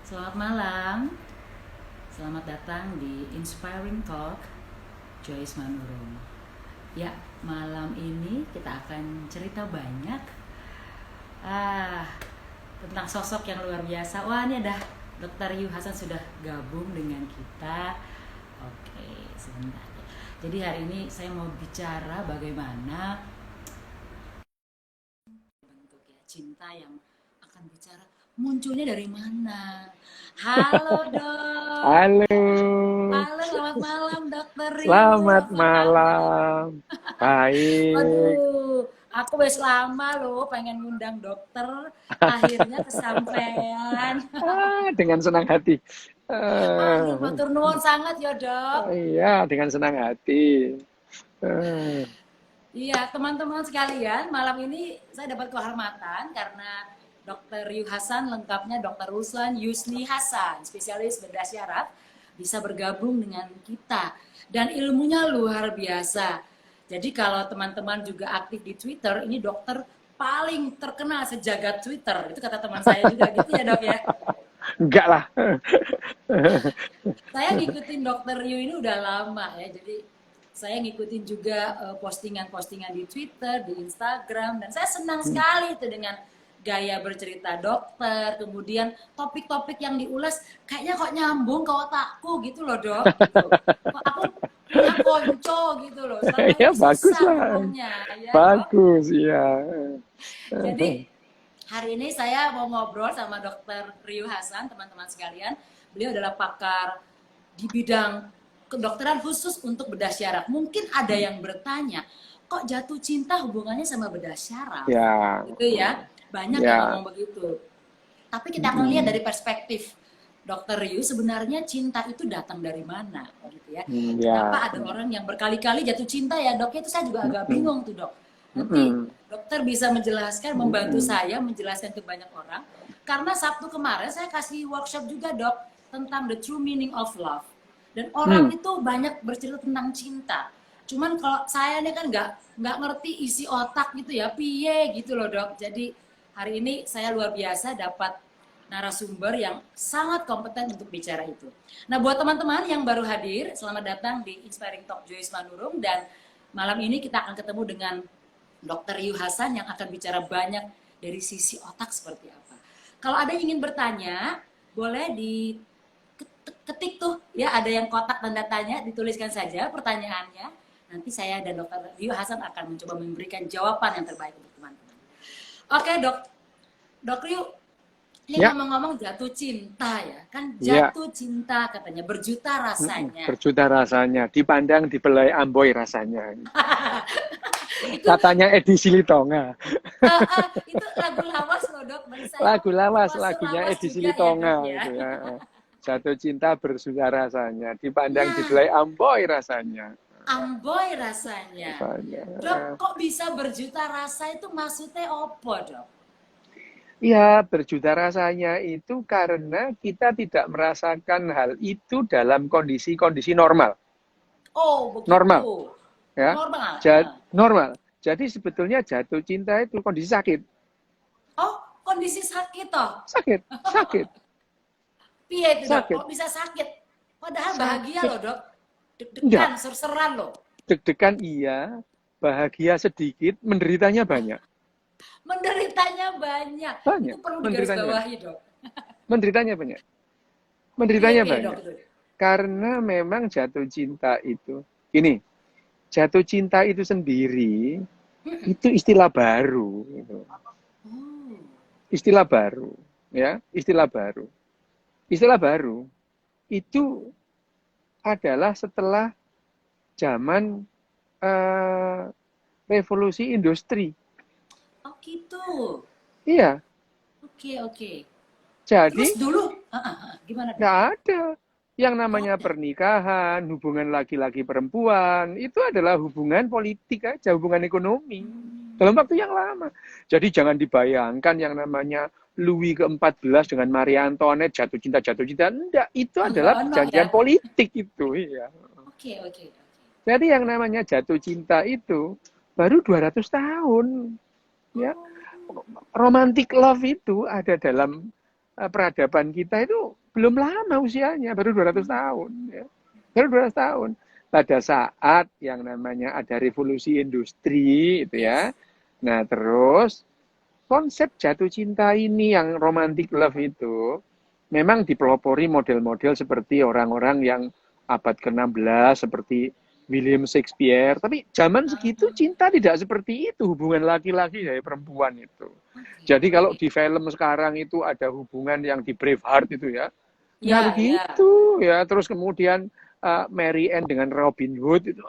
Selamat malam, selamat datang di Inspiring Talk Joyce Manurung. Ya, malam ini kita akan cerita banyak ah, tentang sosok yang luar biasa. Wah, ini ada Dr. Yu Hasan sudah gabung dengan kita. Oke, sebentar ya. Jadi hari ini saya mau bicara bagaimana bentuk ya cinta yang akan bicara munculnya dari mana. Halo dok. Halo, Halo, selamat malam Dokter Ryu, selamat apa kabar? malam. Baik. Waduh, aku wes lama loh pengen ngundang dokter, akhirnya kesampaian. Dengan senang hati. Aduh, matur nuwun sangat ya dok. Iya, dengan senang hati. Eh, Iya, teman-teman sekalian, malam ini saya dapat kehormatan karena Dokter Ryu Hasan, lengkapnya Dokter Ruslan Yusni Hasan, spesialis bedah syaraf, bisa bergabung dengan kita. Dan ilmunya luar biasa. Jadi kalau teman-teman juga aktif di Twitter, ini dokter paling terkenal sejagat Twitter. Itu kata teman saya juga gitu ya dok ya. enggak lah. Saya ngikutin Dokter Ryu ini udah lama ya, jadi saya ngikutin juga postingan-postingan di Twitter, di Instagram, dan saya senang sekali itu dengan gaya bercerita dokter, kemudian topik-topik yang diulas kayaknya kok nyambung ke otakku gitu loh dok, gitu. Kok aku punya konco gitu loh, selama Ya, ini bagus susah lah. ngomongnya ya dok. Bagus, ya. Jadi hari ini saya mau ngobrol sama Dokter Ryu Hasan, teman-teman sekalian. Beliau adalah pakar di bidang kedokteran khusus untuk bedah syaraf. Mungkin ada yang bertanya, kok jatuh cinta hubungannya sama bedah syaraf? Ya, Gitu ya. Banyak yang ya. ngomong begitu. Tapi kita akan lihat dari perspektif Dokter Ryu, sebenarnya cinta itu datang dari mana gitu ya. Ya. Kenapa ada orang yang berkali-kali jatuh cinta ya dok, itu saya juga agak bingung tuh dok. Nanti dokter bisa menjelaskan, membantu saya menjelaskan ke banyak orang. Karena Sabtu kemarin saya kasih workshop juga dok, tentang the true meaning of love. Dan orang itu banyak bercerita tentang cinta. Cuman kalau saya ini kan nggak ngerti isi otak gitu ya, piye gitu loh dok. Jadi hari ini saya luar biasa dapat narasumber yang sangat kompeten untuk bicara itu. Nah, buat teman-teman yang baru hadir, selamat datang di Inspiring Talk Joyce Manurung, dan malam ini kita akan ketemu dengan Dr. Yu Hasan yang akan bicara banyak dari sisi otak seperti apa. Kalau ada yang ingin bertanya, boleh diketik tuh ya, ada yang kotak tanda tanya, dituliskan saja pertanyaannya. Nanti saya dan Dr. Yu Hasan akan mencoba memberikan jawaban yang terbaik untuk teman-teman. Oke, Dok Ryu, ini Ya, ngomong-ngomong jatuh cinta ya, kan ya. jatuh cinta katanya berjuta rasanya. Berjuta rasanya, dipandang dibelai amboi rasanya. itu Katanya Edi Silitonga. itu lagu lawas loh dok, bagi saya Lagu lawas, termasuk lagunya lawas Edi juga ya dok Silitonga ya. itu ya. Jatuh cinta bersuka rasanya, dipandang Ya, dibelai amboi rasanya. amboy rasanya. Rasanya. Dok, kok bisa berjuta rasa itu maksudnya opo dok? Ya, berjuta rasanya itu karena kita tidak merasakan hal itu dalam kondisi-kondisi normal. Oh Normal, begitu, ya. normal. Normal. Jadi sebetulnya jatuh cinta itu kondisi sakit. Oh, kondisi sakit toh? Sakit, sakit, Piye itu dok, sakit, kok bisa sakit? Padahal bahagia sakit. loh dok, deg-degan, Enggak, ser-seran loh. deg-degan iya, bahagia sedikit, menderitanya banyak. Menderitanya banyak. Itu Banyak, perlu menderitanya banyak. digarisbawahi, Dok. Menderitanya banyak. Piye Menderitanya piye, Dok banyak. itu? Karena memang jatuh cinta itu, gini, jatuh cinta itu sendiri, itu istilah baru. Gitu. Oh. Istilah baru. Ya, istilah baru. Istilah baru itu adalah setelah zaman eh, revolusi industri. Oh gitu. Iya, Oke oke. Terus jadi dulu, gimana, Dok? nggak ada. Yang Oh, namanya ada. pernikahan, hubungan laki-laki perempuan, itu adalah hubungan politik aja, hubungan ekonomi. Dalam waktu yang lama. Jadi jangan dibayangkan yang namanya Louis ke-14 dengan Marie Antoinette jatuh cinta. Enggak, itu adalah Ono ya. perjanjian politik itu. Iya. Oke oke. Jadi yang namanya jatuh cinta itu baru 200 tahun. Ya, Oh. romantic love itu ada dalam peradaban kita itu belum lama usianya, baru 200 tahun. Ya. Baru 200 tahun. Pada saat yang namanya ada revolusi industri, itu ya. Nah, terus konsep jatuh cinta ini yang romantic love itu memang dipelopori model-model seperti orang-orang yang abad ke-16 seperti William Shakespeare. Tapi zaman segitu cinta tidak seperti itu, hubungan laki-laki dari perempuan itu. Jadi kalau di film sekarang itu ada hubungan yang di Braveheart itu ya, nggak begitu ya. Terus kemudian Mary Ann dengan Robin Hood itu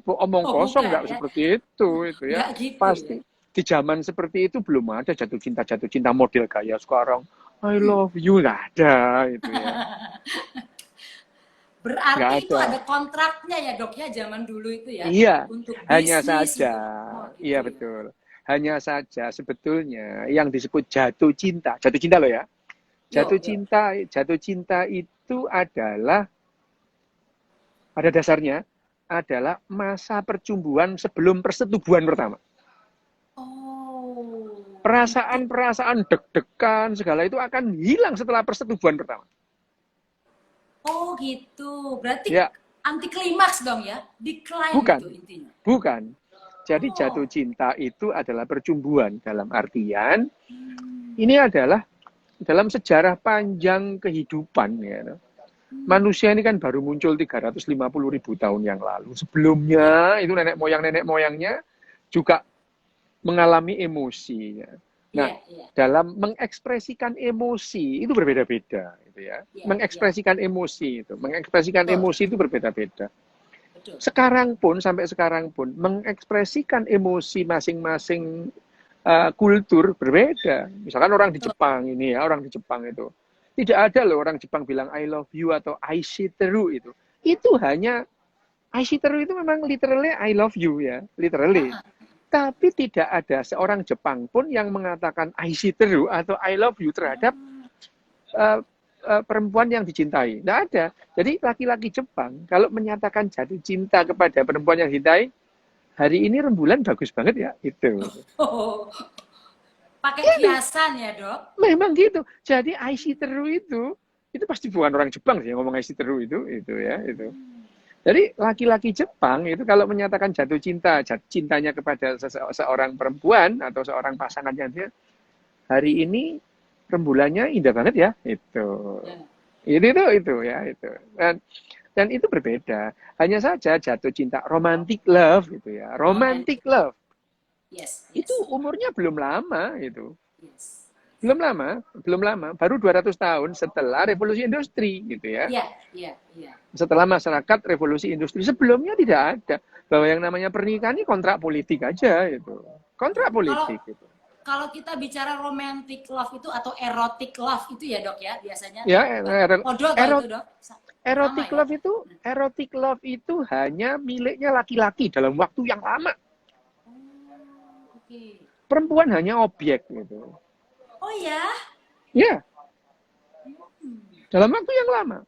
omong kosong, nggak seperti itu ya. Gitu, pasti di zaman seperti itu belum ada jatuh cinta model gaya sekarang. I love you, nggak ada itu ya. Berarti itu ada kontraknya ya dok ya zaman dulu itu ya? Iya, untuk hanya bisnis, saja. gitu Iya betul. Hanya saja sebetulnya yang disebut jatuh cinta loh ya. Jatuh cinta itu adalah pada dasarnya adalah masa percumbuan sebelum persetubuhan pertama. Perasaan-perasaan deg-degan segala itu akan hilang setelah persetubuhan pertama. Oh gitu, berarti anti klimaks dong ya? Decline gitu intinya. Bukan. Jadi jatuh cinta itu adalah percumbuan dalam artian ini adalah dalam sejarah panjang kehidupan ya. Manusia ini kan baru muncul 350.000 tahun yang lalu. Sebelumnya itu nenek moyangnya juga mengalami emosi. Ya. Nah, dalam mengekspresikan emosi itu berbeda-beda, gitu ya. Mengekspresikan emosi itu berbeda-beda. Sekarang pun sampai sekarang pun mengekspresikan emosi masing-masing kultur berbeda. Misalkan orang di Jepang ini ya, orang di Jepang itu tidak ada loh orang Jepang bilang I love you atau I shiteru itu. Itu hanya I shiteru itu memang literally I love you ya, literally. Tapi tidak ada seorang Jepang pun yang mengatakan I shiteru atau I love you terhadap perempuan yang dicintai. Tidak ada. Jadi laki-laki Jepang kalau menyatakan jatuh cinta kepada perempuan yang dicintai, hari ini rembulan bagus banget ya, itu. Pakai kiasan ya dok? Memang gitu. Jadi I shiteru itu pasti bukan orang Jepang sih yang ngomong I shiteru itu ya itu. Jadi laki-laki Jepang itu kalau menyatakan jatuh cintanya kepada seorang perempuan atau seorang pasangannya dia, hari ini rembulannya indah banget ya, itu. Itu ya itu. Dan itu berbeda. Hanya saja jatuh cinta romantic love gitu ya. Romantic love. Itu umurnya belum lama itu. Belum lama, baru 200 tahun setelah revolusi industri gitu ya. Setelah masyarakat revolusi industri, sebelumnya tidak ada bahwa yang namanya pernikahan ini kontrak politik aja itu. Kontrak politik itu. Kalau kita bicara romantic love itu atau erotic love itu ya dok ya biasanya. Ya, erotic love itu hanya miliknya laki-laki dalam waktu yang lama. Perempuan hanya objek gitu. Oh ya? Ya. Dalam waktu yang lama.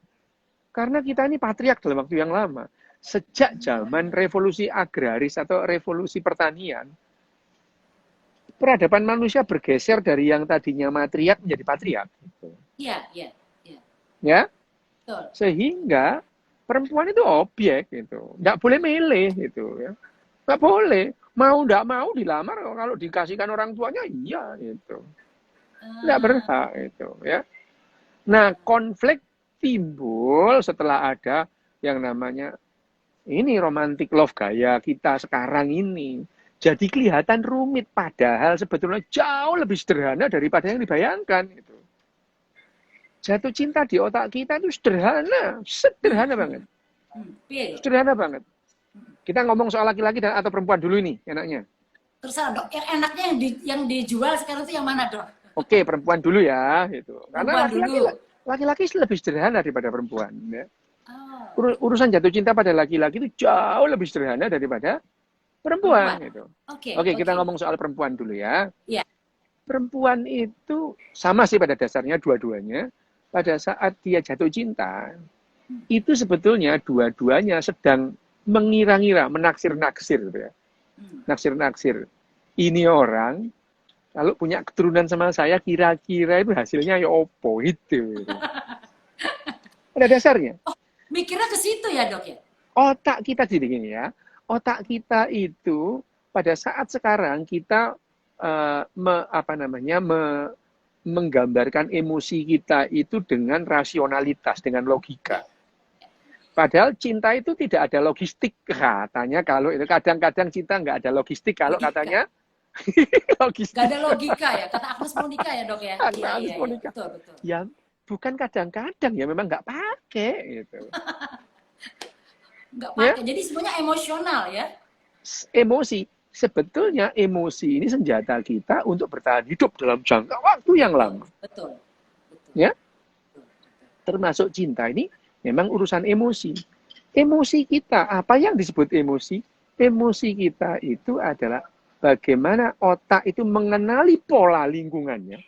Karena kita ini patriark dalam waktu yang lama. Sejak zaman revolusi agraris atau revolusi pertanian, peradaban manusia bergeser dari yang tadinya matriark menjadi patriark. Iya. Ya? Sehingga perempuan itu objek gitu. Nggak boleh milih gitu ya. Nggak boleh. Mau nggak mau dilamar, kalau dikasihkan orang tuanya iya gitu. Nggak berhak itu ya. Nah, konflik timbul setelah ada yang namanya ini romantic love gaya kita sekarang ini. Jadi kelihatan rumit, padahal sebetulnya jauh lebih sederhana daripada yang dibayangkan gitu. Jatuh cinta di otak kita itu sederhana banget. Sederhana banget. Kita ngomong soal laki-laki dan atau perempuan dulu ini enaknya. Terserah dok, yang enaknya yang dijual sekarang itu yang mana dok? Oke, perempuan dulu ya, gitu. Karena laki-laki lebih sederhana daripada perempuan. Ya. Urusan jatuh cinta pada laki-laki itu jauh lebih sederhana daripada perempuan. Gitu. Oke, kita ngomong soal perempuan dulu ya. Iya. Perempuan itu sama sih pada dasarnya dua-duanya. Pada saat dia jatuh cinta, itu sebetulnya dua-duanya sedang mengira-ngira, menaksir-naksir. Gitu ya. Naksir-naksir. Ini orang Kalau punya keturunan sama saya, kira-kira itu hasilnya ya opo itu. Pada dasarnya, Mikirnya ke situ ya dok ya? otak kita jadi gini ya. Otak kita itu pada saat sekarang kita menggambarkan emosi kita itu dengan rasionalitas, dengan logika. Padahal cinta itu tidak ada logistik katanya. Kalau itu kadang-kadang cinta nggak ada logistik kalau Logika. katanya Gak logistik. ada logika ya, kata Agnes Monica ya dok ya? Iya, Harus iya, iya, menikah. betul, betul. Ya bukan kadang-kadang ya memang nggak pakai gitu. Nggak Ya pakai, jadi semuanya emosional ya? emosi sebetulnya emosi ini senjata kita untuk bertahan hidup dalam jangka waktu yang Betul, lama. betul, betul, Ya betul, betul. termasuk cinta ini memang urusan emosi. Emosi kita apa yang disebut emosi? Emosi kita itu adalah bagaimana otak itu mengenali pola lingkungannya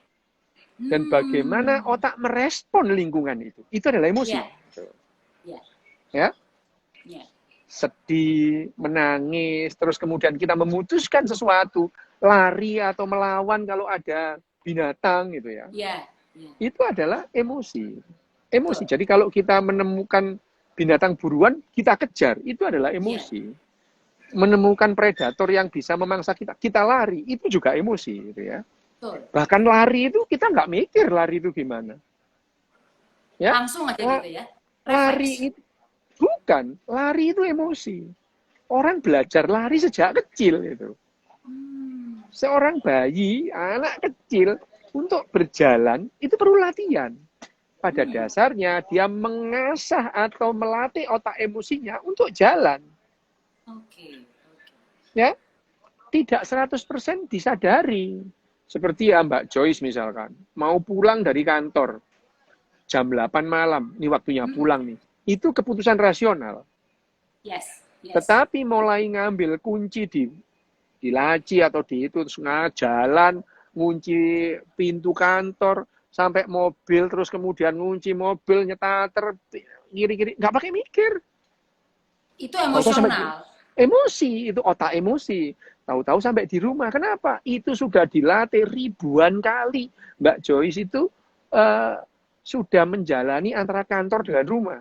dan bagaimana Hmm, otak merespon lingkungan itu. Itu adalah emosi. iya, iya, Ya, iya, sedih, menangis, terus kemudian kita memutuskan sesuatu, lari atau melawan kalau ada binatang gitu ya. iya, iya, Itu adalah emosi. Emosi. betul, Jadi kalau kita menemukan binatang buruan, kita kejar. Itu adalah iya, emosi. Menemukan predator yang bisa memangsa kita, kita lari. Itu juga emosi gitu ya. betul. Bahkan lari itu kita nggak mikir lari itu gimana. Ya, Langsung aja gitu ya, refleks. lari itu bukan, lari itu emosi. Orang belajar lari sejak kecil itu. Hmm, Seorang bayi, anak kecil untuk berjalan itu perlu latihan. Pada hmm, dasarnya dia mengasah atau melatih otak emosinya untuk jalan. oke, oke. Ya, tidak 100% disadari. Seperti ya Mbak Joyce misalkan, mau pulang dari kantor jam 8 malam, ini waktunya Hmm, pulang nih. Itu keputusan rasional. yes, yes. Tetapi mulai ngambil kunci di laci atau di itu terus jalan ngunci pintu kantor sampai mobil terus kemudian ngunci mobil nyetater kiri-kiri nggak pakai mikir. Itu Tahu-tahu sampai emosional. emosi itu otak emosi. Tahu-tahu sampai di rumah. Kenapa? Itu sudah dilatih ribuan kali. Mbak Joyce itu uh, sudah menjalani antara kantor dengan rumah.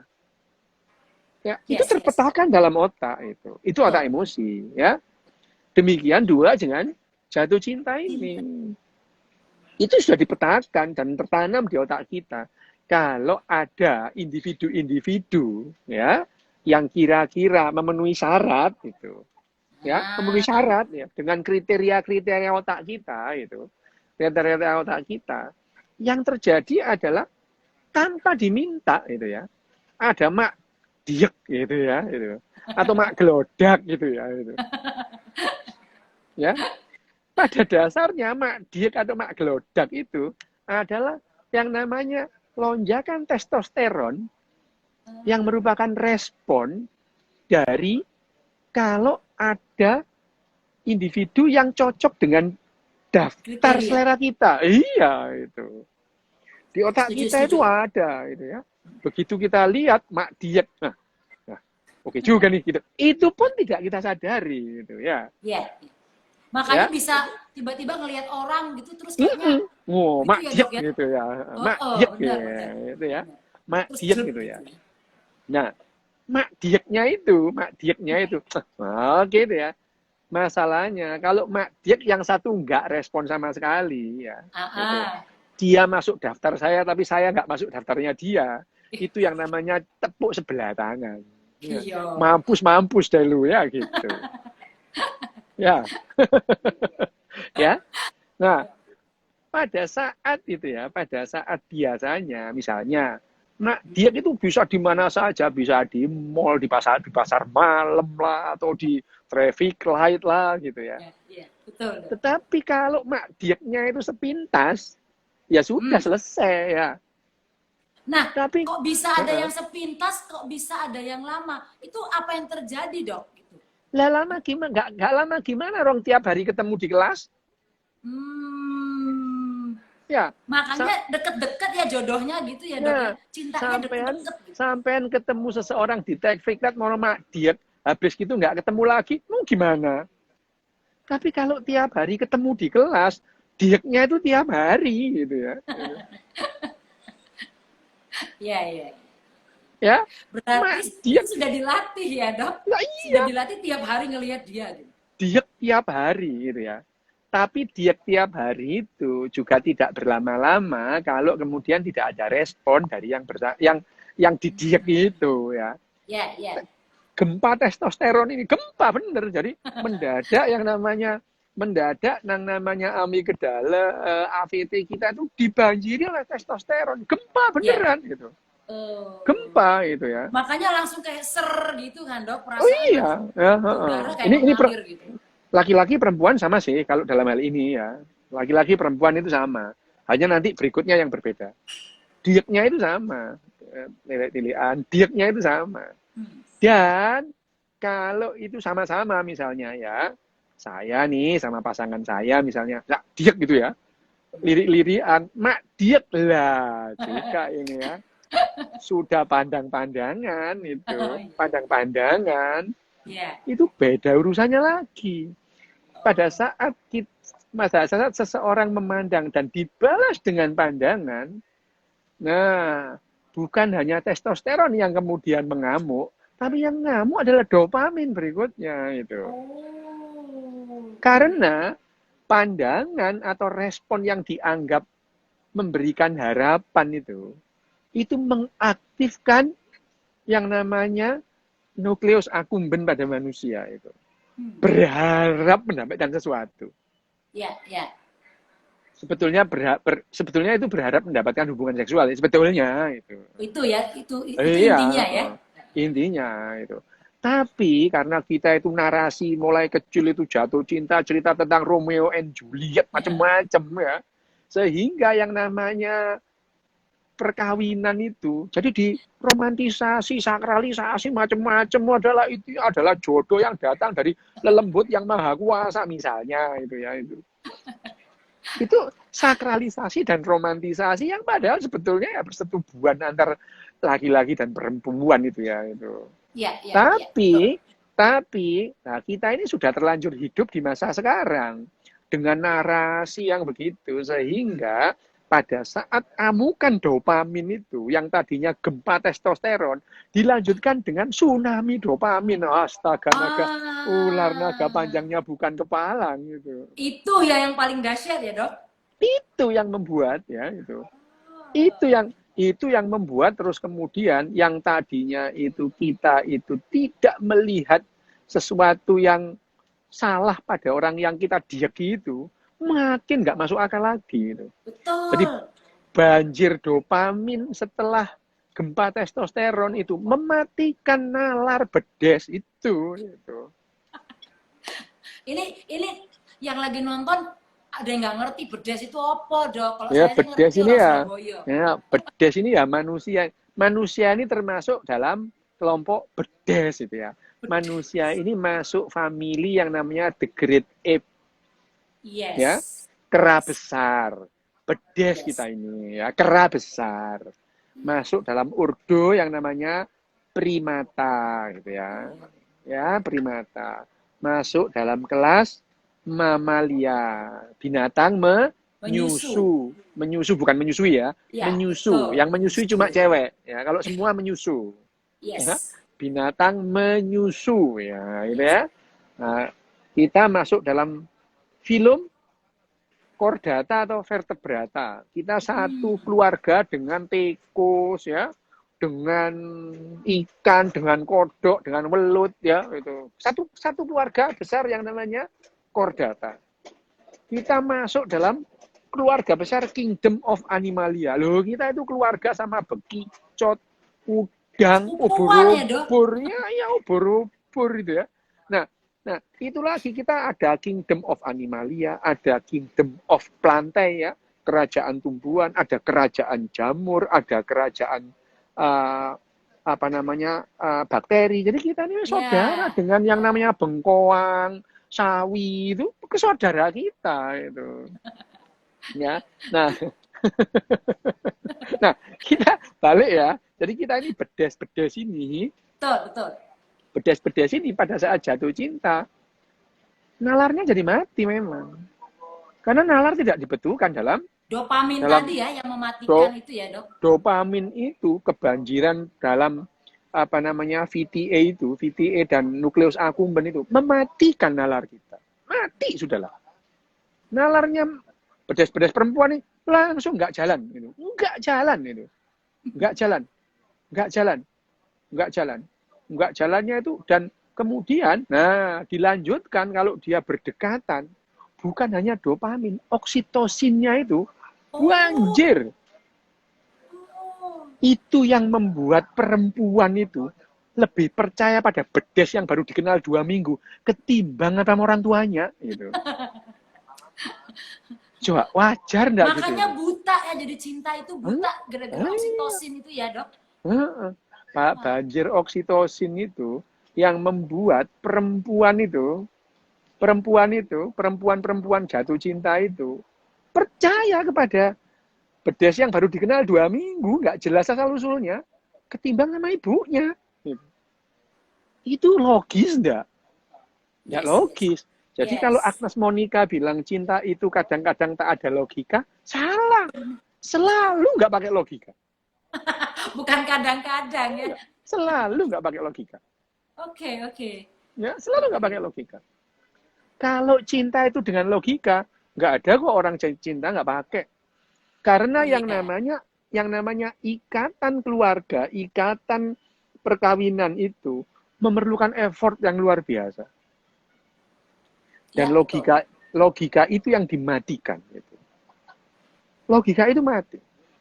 Ya, itu Yes, yes. terpetakan dalam otak itu. Itu otak Betul. emosi, ya. Demikian dua dengan jatuh cinta Cinta. ini. Itu sudah dipetakan dan tertanam di otak kita. Kalau ada individu-individu ya yang kira-kira memenuhi syarat itu, ya memenuhi Ah, syarat ya dengan kriteria-kriteria otak kita itu, kriteria otak kita, yang terjadi adalah tanpa diminta itu ya, ada mak diek gitu ya, itu atau mak gelodak gitu ya, itu ya. Pada dasarnya mak diek atau mak gelodak itu adalah yang namanya lonjakan testosteron yang merupakan respon dari kalau ada individu yang cocok dengan daftar kriteria. selera kita. Iya, itu. Di otak Setuju, kita setuju. itu ada itu ya. Begitu kita lihat mak diet, nah oke juga nih gitu. Itu pun tidak kita sadari gitu ya. Iya. Yeah. Makanya Ya. bisa tiba-tiba ngelihat orang gitu terus kayaknya Wow, gitu mak ya diet dok ya. gitu ya. Oh, Mak oh diet benar, benar, gitu ya. benar. Mak Terus diet jelek gitu ya. gitu ya. Nah, mak dietnya itu, oke itu ya. Masalahnya kalau mak diet yang satu nggak respon sama sekali ya, Ah, gitu. ah. Dia masuk daftar saya tapi saya nggak masuk daftarnya dia. Itu yang namanya tepuk sebelah tangan. Ya. Iya. Mampus deh lu ya gitu. Ya, ya. Nah, pada saat itu ya, pada saat biasanya misalnya nah, dia itu bisa di mana saja, bisa di mall, di pasar malam lah, atau di traffic light lah, gitu ya. Ya, iya, betul dok. Tetapi kalau mak dietnya itu sepintas, ya sudah Hmm. selesai ya. Nah, Tapi, kok bisa ada yang sepintas, kok bisa ada yang lama? Itu apa yang terjadi dok? Gitu. lah lama gimana? Nggak lama gimana? Orang tiap hari ketemu di kelas, Hmm. ya. Makanya deket-deket ya jodohnya gitu ya dok ya. Ya, Cintanya sampean deket-deket gitu. sampean ketemu seseorang di traffic light mau mak diet, habis gitu nggak ketemu lagi, mau gimana? Tapi kalau tiap hari ketemu di kelas, dieknya itu tiap hari gitu ya. Iya, iya. Ya, Berarti mak itu diek, sudah dilatih ya, Dok? lah Sudah iya, dilatih tiap hari ngelihat dia gitu. diek tiap hari gitu ya. Tapi diek tiap hari itu juga tidak berlama-lama kalau kemudian tidak ada respon dari yang didiek itu ya. Ya, ya. Gempa testosteron ini gempa bener, jadi mendadak yang namanya amigdala, AVT kita itu dibanjiri oleh testosteron, gempa Ya. beneran gitu, Oh. gempa itu ya. Makanya langsung kayak ser gitu kan, Dok, Oh perasaan iya langsung ya, udara kayak ini mengalir gitu. laki-laki perempuan sama sih kalau dalam hal ini ya, laki-laki perempuan itu sama, hanya nanti berikutnya yang berbeda. Dietnya itu sama, tilik-tilikan dietnya itu sama. Hmm. Dan kalau itu sama-sama misalnya ya, saya nih sama pasangan saya misalnya, nah, diet gitu ya, lirik-lirikan, mak diet lah juga ini ya. Sudah pandang-pandangan Oh, itu, iya. pandang-pandangan, Ya. itu beda urusannya lagi. Pada saat seseorang memandang dan dibalas dengan pandangan, nah, bukan hanya testosteron yang kemudian mengamuk, tapi yang ngamuk adalah dopamin berikutnya itu. Oh. Karena pandangan atau respon yang dianggap memberikan harapan itu mengaktifkan yang namanya nukleus accumbens pada manusia itu. Hmm. Berharap mendapatkan sesuatu. Ya, ya. Sebetulnya itu berharap mendapatkan hubungan seksual, sebetulnya itu. Itu ya, itu intinya Iya, ya. intinya itu. Tapi karena kita itu narasi mulai kecil itu jatuh cinta, cerita tentang Romeo and Juliet, macam-macam ya. Sehingga yang namanya perkawinan itu jadi diromantisasi, sakralisasi macam-macam, adalah jodoh yang datang dari lelembut yang maha kuasa misalnya itu ya itu sakralisasi dan romantisasi yang padahal sebetulnya ya persetubuhan antar laki-laki dan perempuan itu ya itu. Ya, ya, ya. Betul. Tapi nah kita ini sudah terlanjur hidup di masa sekarang dengan narasi yang begitu sehingga pada saat amukan dopamin itu yang tadinya gempa testosteron dilanjutkan dengan tsunami dopamin. Astaga, ular naga Ah, panjangnya bukan kepala gitu. itu ya yang paling dahsyat ya, Dok. Itu yang membuat ya itu yang membuat terus kemudian yang tadinya itu kita itu tidak melihat sesuatu yang salah pada orang yang kita dieki itu makin nggak masuk akal lagi gitu. Jadi Betul. banjir dopamin setelah gempa testosteron itu mematikan nalar bedes itu gitu. Ini yang lagi nonton ada yang nggak ngerti bedes itu apa, Dok? Kalau Ya saya sih bedes ngerti ini orang ya, Surabaya. bedes ini ya manusia ini termasuk dalam kelompok bedes itu ya. Manusia Bedes. ini masuk famili yang namanya the great ape ya, Yes. kera Yes. besar. Bedes Yes. kita ini ya, kera besar. Masuk dalam urdo yang namanya primata gitu ya. Ya, primata. Masuk dalam kelas mamalia, binatang Menyusu. menyusu bukan menyusui ya, Ya, menyusu. betul. Yang menyusui cuma Menyusu. cewek ya. Kalau semua menyusu ya, Yes. binatang menyusu ya gitu Yes. ya. Nah, kita masuk dalam film chordata atau vertebrata. Kita satu keluarga dengan tikus ya, dengan ikan, dengan kodok, dengan welut ya itu. Satu keluarga besar yang namanya chordata. Kita masuk dalam keluarga besar Kingdom of Animalia. Loh, kita itu keluarga sama bekicot, udang, Sepupuan ya, Dok? ubur-ubur, ya ubur-ubur itu ya. Nah, itu lagi kita ada Kingdom of Animalia, ada Kingdom of Plantae ya, kerajaan tumbuhan, ada kerajaan jamur, ada kerajaan bakteri. Jadi kita ini saudara Ya. dengan yang namanya bengkoang, sawi itu saudara kita itu. Ya. Nah, nah kita balik ya. Jadi kita ini bedes-bedes ini, Betul, betul. pada saat jatuh cinta nalarnya jadi mati memang. Karena nalar tidak dibetulkan dalam Dopamin dalam tadi ya yang do, mematikan itu ya, Dok. dopamin itu kebanjiran dalam apa namanya VTA itu, VTA dan nukleus accumbens itu mematikan nalar kita. Mati sudahlah. Nalarnya bedes-bedes perempuan nih langsung nggak jalan gitu. Nggak jalan itu. Nggak jalan. Nggak jalan. Nggak jalan. Nggak jalannya itu dan kemudian nah dilanjutkan kalau dia berdekatan bukan hanya dopamin, oksitosinnya itu Oh, banjir. oh. Itu yang membuat perempuan itu lebih percaya pada bedes yang baru dikenal 2 minggu ketimbang sama orang tuanya gitu. Coba wajar enggak gitu Makanya itu? buta ya, jadi cinta itu Hmm? buta gara-gara oksitosin itu ya, Dok. Pak, Wah, banjir oksitosin itu yang membuat perempuan-perempuan jatuh cinta itu percaya kepada bedes yang baru dikenal 2 minggu, nggak jelas asal usulnya, ketimbang sama ibunya. Itu logis enggak? Nggak yes, yes. logis. Jadi kalau Yes. Agnes Monica bilang cinta itu kadang-kadang tak ada logika, salah. Selalu nggak pakai logika. Bukan kadang-kadang ya. Selalu nggak pakai logika. Oke, oke. Ya, selalu nggak Oke. pakai logika. Kalau cinta itu dengan logika, nggak ada kok orang cinta nggak pakai. Karena Iya. yang namanya ikatan keluarga, ikatan perkawinan itu memerlukan effort yang luar biasa. Dan Ya, betul. logika itu yang dimatikan. Gitu. Logika itu mati.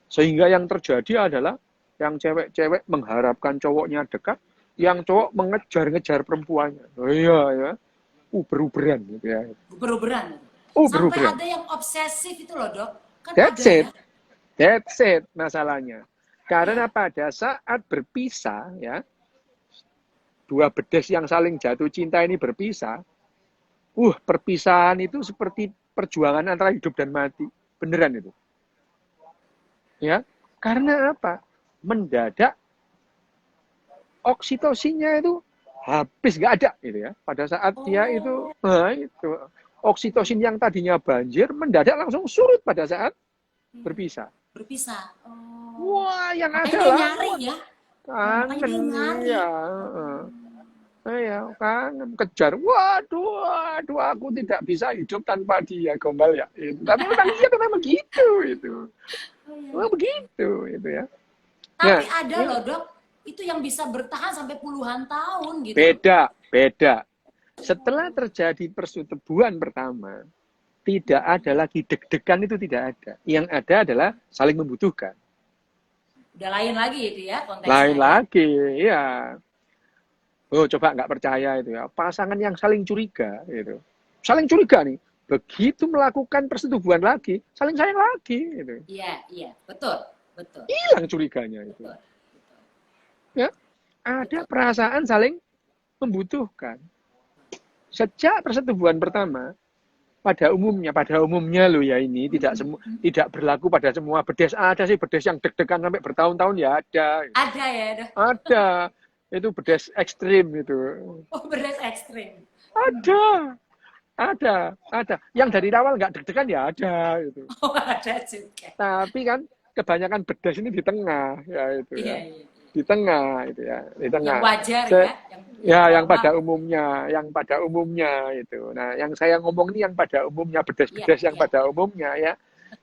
Sehingga yang terjadi adalah yang cewek-cewek mengharapkan cowoknya dekat, yang cowok mengejar-ngejar perempuannya. Oh iya ya, uber-uberan gitu ya. Uber-uberan. Sampai Uber-uberan. ada yang obsesif itu loh, Dok. Kan That's ada ya. it. That's it masalahnya. Karena Iya. pada saat berpisah ya, dua bedes yang saling jatuh cinta ini berpisah, perpisahan itu seperti perjuangan antara hidup dan mati. Beneran itu. Ya. Karena apa? Mendadak oksitosinnya itu habis nggak ada gitu ya. Pada saat dia Oh, itu oksitosin yang tadinya banjir mendadak langsung surut pada saat berpisah. berpisah. Oh. Wah, yang Makanya ada dia lah, nyari wah, ya. Oh, makanya kangen dia nyari. ya. Ya, kangen kejar. Waduh, waduh, aku tidak bisa hidup tanpa dia, gombal ya. Itu. Tapi memang begitu itu. Oh, iya, Memang iya. begitu itu ya. Nah, Tapi ada ini loh, Dok. Itu yang bisa bertahan sampai puluhan tahun gitu. beda, beda. Setelah terjadi persetubuhan pertama, tidak ada lagi deg-degan itu tidak ada. Yang ada adalah saling membutuhkan. Udah lain lagi itu ya Lain konteksnya ya. lagi, ya. Oh, coba nggak percaya itu ya. Pasangan yang saling curiga, gitu. Saling curiga nih. Begitu melakukan persetubuhan lagi, saling sayang lagi, gitu. Iya, iya, betul, betul, Hilang curiganya itu. betul, Ya, ada betul. perasaan saling membutuhkan. Sejak persetubuhan pertama, pada umumnya loh ya ini tidak berlaku pada semua bedes. Ada sih bedes yang deg-degan sampai bertahun-tahun ya ada. Ada ya, Dok. Ada. Itu bedes ekstrim itu. Oh, beres ekstrim. Ada. Ada. Yang dari awal nggak deg-degan ya ada gitu. Oh, ada juga. Tapi kan kebanyakan bedes ini di tengah ya itu Iya, ya. iya. Di tengah itu ya, di Yang tengah. wajar Se ya, yang Ya, normal. yang pada umumnya itu. Nah, yang saya ngomong ini yang pada umumnya, Iya, bedes-bedes yang iya. pada umumnya ya.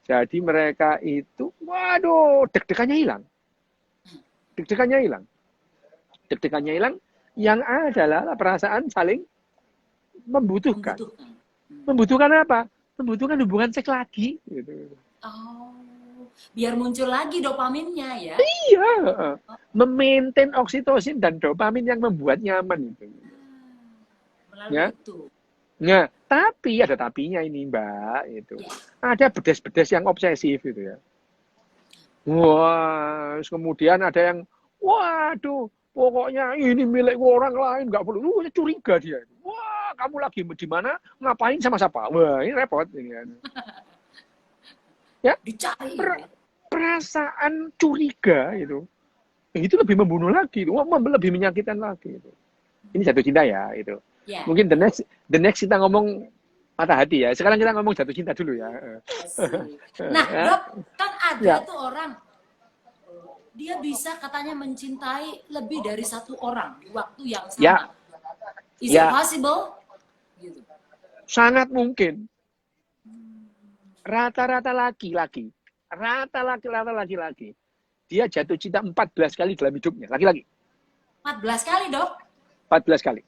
Jadi mereka itu, waduh, deg-degannya hilang. Deg-degannya hilang. Deg-degannya hilang, yang adalah perasaan saling membutuhkan. Membutuhkan. Membutuhkan apa? Membutuhkan hubungan seks lagi. Gitu. Oh, biar muncul lagi dopaminnya ya. Iya, memaintain oksitosin dan dopamin yang membuat nyaman itu. Melalui Ya, itu. nah, tapi ada tapinya ini Mbak, itu. Ya. Ada bedes-bedes yang obsesif gitu ya. Wah, kemudian ada yang, waduh, pokoknya ini milik orang lain, nggak perlu. Curiga dia. Wah, kamu lagi di mana? Ngapain sama siapa? Wah, ini repot ini kan. Ya, Dicari gitu per- ya. perasaan curiga itu lebih membunuh lagi, lebih menyakitkan lagi itu. Ini jatuh cinta ya itu. Ya, Mungkin the next kita ngomong Patah hati ya. Sekarang kita ngomong jatuh cinta dulu ya. Asik. Nah, Dok, kan ada Ya, tuh orang dia bisa katanya mencintai lebih dari satu orang di waktu yang ya, sama. Is it ya, possible? Gitu. sangat mungkin. Rata-rata laki-laki, rata laki-laki, dia jatuh cinta 14 kali dalam hidupnya. Laki-laki, 14 kali, Dok. 14 kali.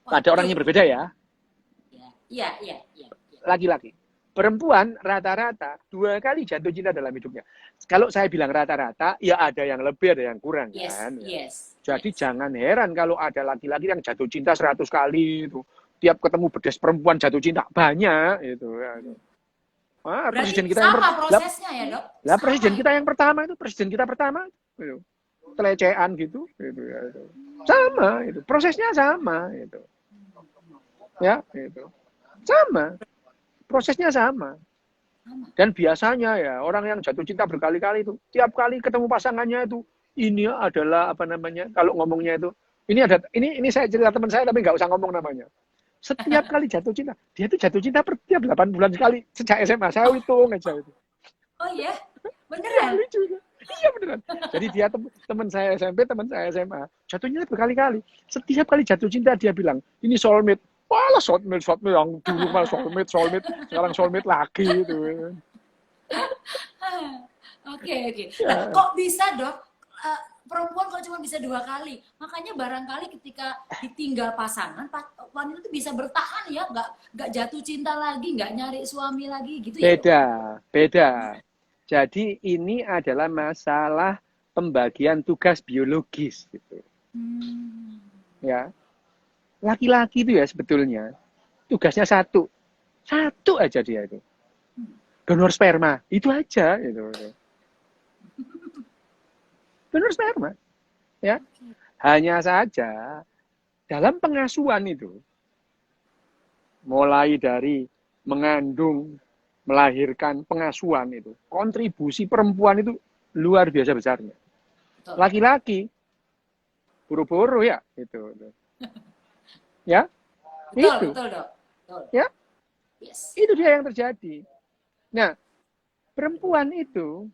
Ada orang Waduh. yang berbeda ya. Iya, iya, iya. Laki-laki. Perempuan rata-rata 2 kali jatuh cinta dalam hidupnya. Kalau saya bilang rata-rata, ya ada yang lebih, ada yang kurang Yes, kan. yes, Jadi yes. jangan heran kalau ada laki-laki yang jatuh cinta 100 kali itu. Tiap ketemu bedes perempuan jatuh cinta banyak itu. Berarti Presiden kita yang sama prosesnya ya, Dok? Sama presiden ya? kita yang pertama itu presiden kita pertama itu telecehan gitu, ya, itu. Sama itu prosesnya sama itu ya itu sama prosesnya sama. Sama. Dan biasanya ya orang yang jatuh cinta berkali-kali itu tiap kali ketemu pasangannya itu ini adalah apa namanya kalau ngomongnya itu ini saya cerita teman saya tapi nggak usah ngomong namanya. Setiap kali jatuh cinta dia tuh jatuh cinta per tiap 8 bulan sekali sejak SMA saya Oh, hitung aja itu. oh ya? Iya Beneran? lucu ya. Iya beneran. Jadi dia teman saya SMP, teman saya SMA, jatuhnya berkali-kali. Setiap kali jatuh cinta dia bilang, ini soulmate. Walah soulmate yang dulu malah soulmate, sekarang soulmate lagi itu. Oke, oke. Nah, Ya, kok bisa, Dok? Perempuan kok cuma bisa 2 kali? Makanya barangkali ketika ditinggal pasangan, wanita itu bisa bertahan ya, nggak jatuh cinta lagi, nggak nyari suami lagi, gitu ya, Dok? beda, beda. Jadi ini adalah masalah pembagian tugas biologis gitu. Hmm. Ya, laki-laki itu ya sebetulnya tugasnya satu, satu aja dia itu, donor sperma, itu aja gitu. Donor sperma, ya. Hanya saja dalam pengasuhan itu, mulai dari mengandung, melahirkan, pengasuhan itu, kontribusi perempuan itu luar biasa besarnya. Betul. Laki-laki buru-buru ya, itu, ya, Betul, itu, betul, Dok. Betul. ya, Yes. itu dia yang terjadi. Nah, perempuan itu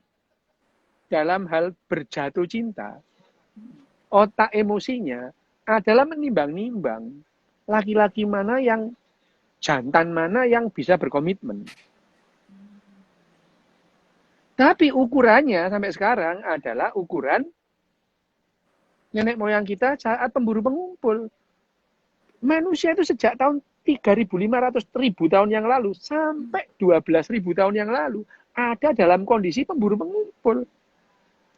dalam hal berjatuh cinta, otak emosinya adalah menimbang-nimbang laki-laki mana yang jantan mana yang bisa berkomitmen. Tapi ukurannya sampai sekarang adalah ukuran nenek moyang kita saat pemburu pengumpul. Manusia itu sejak tahun 3.500.000 tahun yang lalu sampai 12.000 tahun yang lalu ada dalam kondisi pemburu pengumpul.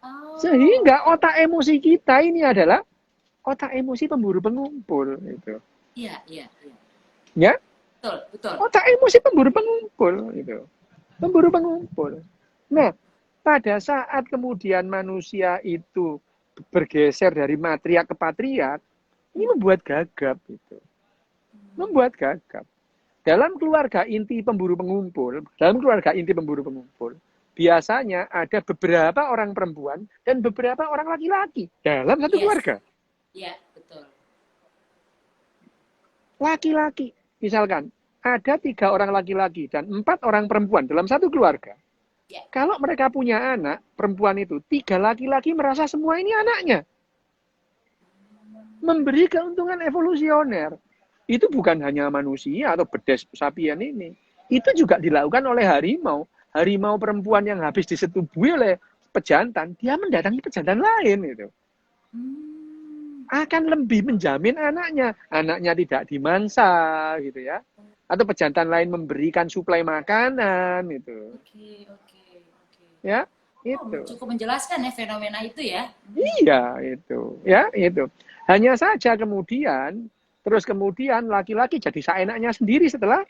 Oh, Sehingga otak emosi kita ini adalah otak emosi pemburu pengumpul itu. iya, iya, iya. Ya, Betul, betul. otak emosi pemburu pengumpul itu. Pemburu pengumpul. Nah, pada saat kemudian manusia itu bergeser dari matriark ke patriark, ini membuat gagap itu. Membuat gagap. Dalam keluarga inti pemburu pengumpul, biasanya ada beberapa orang perempuan dan beberapa orang laki-laki dalam satu Yes, keluarga. iya, betul. Laki-laki, misalkan ada 3 orang laki-laki dan 4 orang perempuan dalam satu keluarga. Iya. Kalau mereka punya anak, perempuan itu, 3 laki-laki merasa semua ini anaknya. Memberi keuntungan evolusioner. Itu bukan hanya manusia atau bedes sapien ini. Itu juga dilakukan oleh harimau. Harimau perempuan yang habis disetubui oleh pejantan, dia mendatangi pejantan lain itu. Hmm. Akan lebih menjamin anaknya. Anaknya tidak dimangsa gitu ya. Atau pejantan lain memberikan suplai makanan itu. Oke, oke, oke. Ya, Oh, itu. cukup menjelaskan ya fenomena itu ya. Iya, itu. Ya, itu. Hanya saja kemudian terus kemudian laki-laki jadi seenaknya sendiri setelah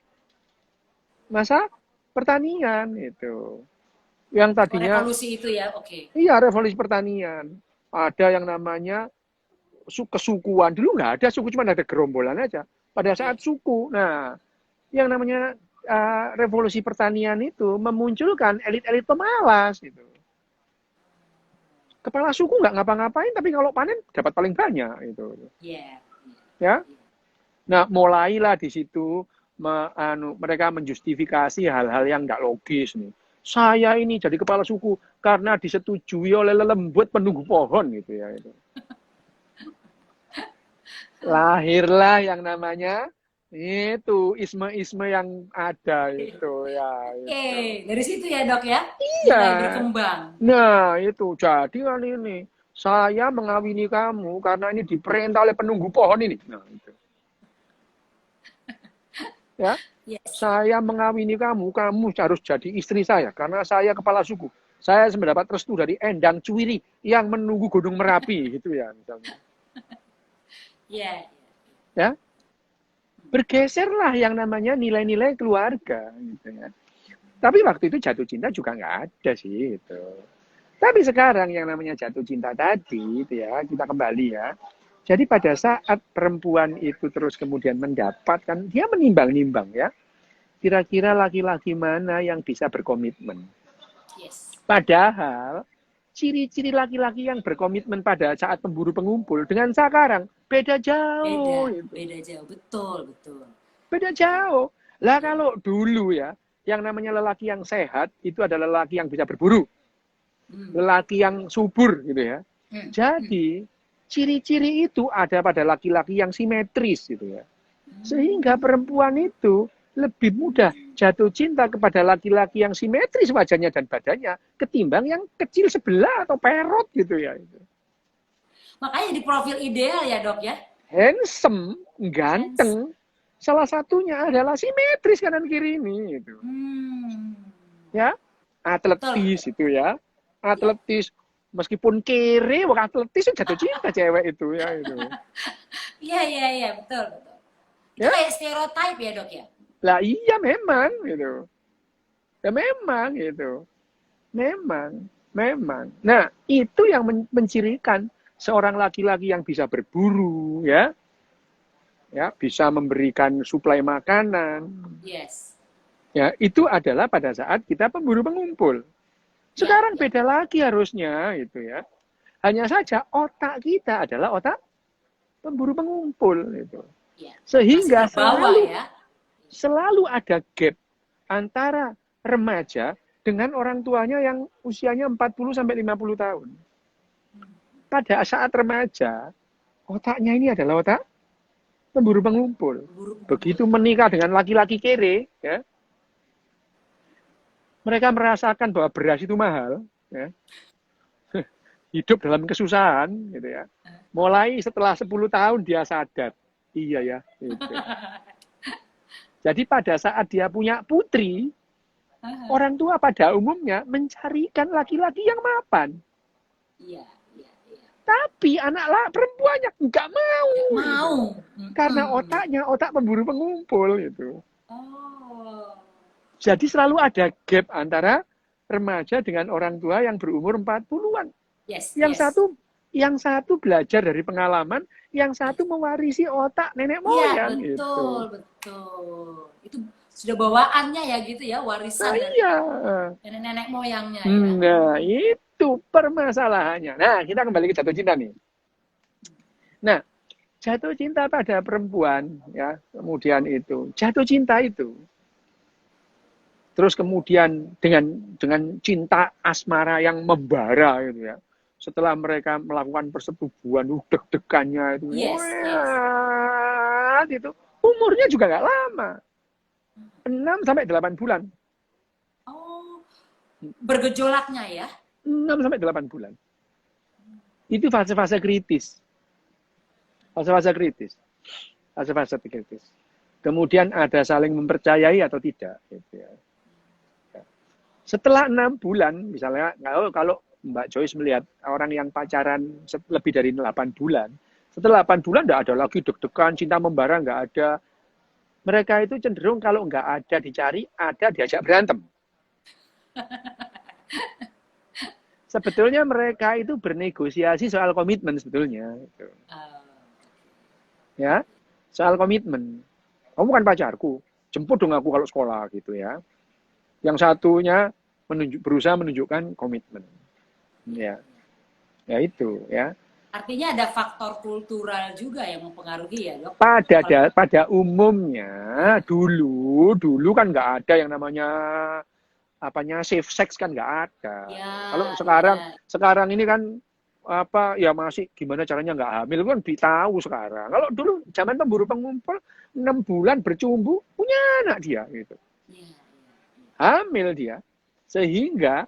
masa pertanian itu. Yang Oh, tadinya revolusi itu ya, oke. iya revolusi pertanian. Ada yang namanya kesukuan. Dulu nggak ada suku, cuma ada gerombolan aja. Pada Iya. saat suku. Nah, yang namanya revolusi pertanian itu memunculkan elit-elit pemalas gitu. Kepala suku nggak ngapa-ngapain, tapi kalau panen dapat paling banyak itu. Iya. Ya, Iya. nah mulailah di situ mereka menjustifikasi hal-hal yang nggak logis nih. Saya ini jadi kepala suku karena disetujui oleh lelembut penunggu pohon gitu ya. Itu. Lahirlah yang namanya itu isme-isme yang ada itu ya itu. Dari situ ya dok ya, Iya. mulai berkembang. Nah itu jadi kan ini saya mengawini kamu karena ini diperintah oleh penunggu pohon ini. Nah itu. Ya, Yes. saya mengawini kamu, kamu harus jadi istri saya karena saya kepala suku. Saya mendapat restu dari Endang Cuwiri yang menunggu Gunung Merapi gitu ya misalnya. Yeah. Ya, bergeserlah yang namanya nilai-nilai keluarga gitu ya. Tapi waktu itu jatuh cinta juga nggak ada sih gitu. Tapi sekarang yang namanya jatuh cinta tadi itu ya, kita kembali ya. Jadi pada saat perempuan itu terus kemudian mendapatkan, dia menimbang-nimbang ya. Kira-kira laki-laki mana yang bisa berkomitmen. Yes. Padahal ciri-ciri laki-laki yang berkomitmen pada saat pemburu pengumpul dengan sekarang beda jauh. Beda jauh, betul. Beda jauh. Lah kalau dulu ya, yang namanya lelaki yang sehat itu adalah lelaki yang bisa berburu. Lelaki yang subur gitu ya. Jadi ciri-ciri itu ada pada laki-laki yang simetris gitu ya. Sehingga perempuan itu lebih mudah jatuh cinta kepada laki-laki yang simetris wajahnya dan badannya ketimbang yang kecil sebelah atau perot gitu ya. Makanya di profil ideal ya dok ya. Handsome, ganteng. Salah satunya adalah simetris kanan kiri ini. Gitu. Ya, atletis itu ya. Atletis. Meskipun kere, atletis jatuh cinta cewek itu ya itu. Iya, betul. Itu ya? kayak stereotype ya dok ya? Lah iya memang gitu. Ya memang gitu. Memang. Nah, itu yang mencirikan seorang laki-laki yang bisa berburu ya. Ya, bisa memberikan suplai makanan. Yes. Ya, itu adalah pada saat kita pemburu pengumpul. Sekarang beda lagi harusnya gitu ya. Hanya saja otak kita adalah otak pemburu pengumpul gitu. Sehingga selalu ada gap antara remaja dengan orang tuanya yang usianya 40 sampai 50 tahun. Pada saat remaja, otaknya ini adalah otak pemburu pengumpul. Begitu menikah dengan laki-laki kere, ya, mereka merasakan bahwa beras itu mahal, ya. Hidup dalam kesusahan, gitu ya. Mulai setelah 10 tahun dia sadar, iya ya. Gitu. Jadi pada saat dia punya putri, orang tua pada umumnya mencarikan laki-laki yang mapan. Iya. Tapi anak perempuannya nggak mau. Gitu. Karena otaknya otak pemburu pengumpul itu. Jadi selalu ada gap antara remaja dengan orang tua yang berumur 40-an. Yang satu belajar dari pengalaman, yang satu mewarisi otak nenek moyang. Betul. Itu sudah bawaannya ya gitu ya, warisan dari nenek moyangnya ya. Nah, itu permasalahannya. Nah, kita kembali ke jatuh cinta nih. Nah, jatuh cinta pada perempuan ya, kemudian itu jatuh cinta itu. Terus kemudian dengan cinta asmara yang membara gitu ya. Setelah mereka melakukan persetubuhan, deg-degannya itu. Itu umurnya juga nggak lama. 6 sampai 8 bulan. Bergejolaknya ya? 6 sampai 8 bulan. Itu fase-fase kritis. Fase-fase kritis. Kemudian ada saling mempercayai atau tidak. Gitu ya. Setelah 6 bulan, misalnya kalau Mbak Joyce melihat orang yang pacaran lebih dari 8 bulan, setelah 8 bulan nggak ada lagi deg-degan, cinta membara nggak ada. Mereka itu cenderung kalau nggak ada dicari, ada diajak berantem. Sebetulnya mereka itu bernegosiasi soal komitmen sebetulnya. Ya, soal komitmen. Kamu kan pacarku, jemput dong aku kalau sekolah gitu ya. Yang satunya berusaha menunjukkan komitmen. Ya itu ya. Artinya ada faktor kultural juga yang mempengaruhi ya, Dok? Pada umumnya dulu kan nggak ada yang namanya apanya safe sex, kan nggak ada. Ya, Kalau ya. sekarang ini kan apa ya, masih gimana caranya nggak hamil kan ditahu sekarang. Kalau dulu zaman pemburu pengumpul 6 bulan bercumbu punya anak dia gitu. Ya. Hamil dia. Sehingga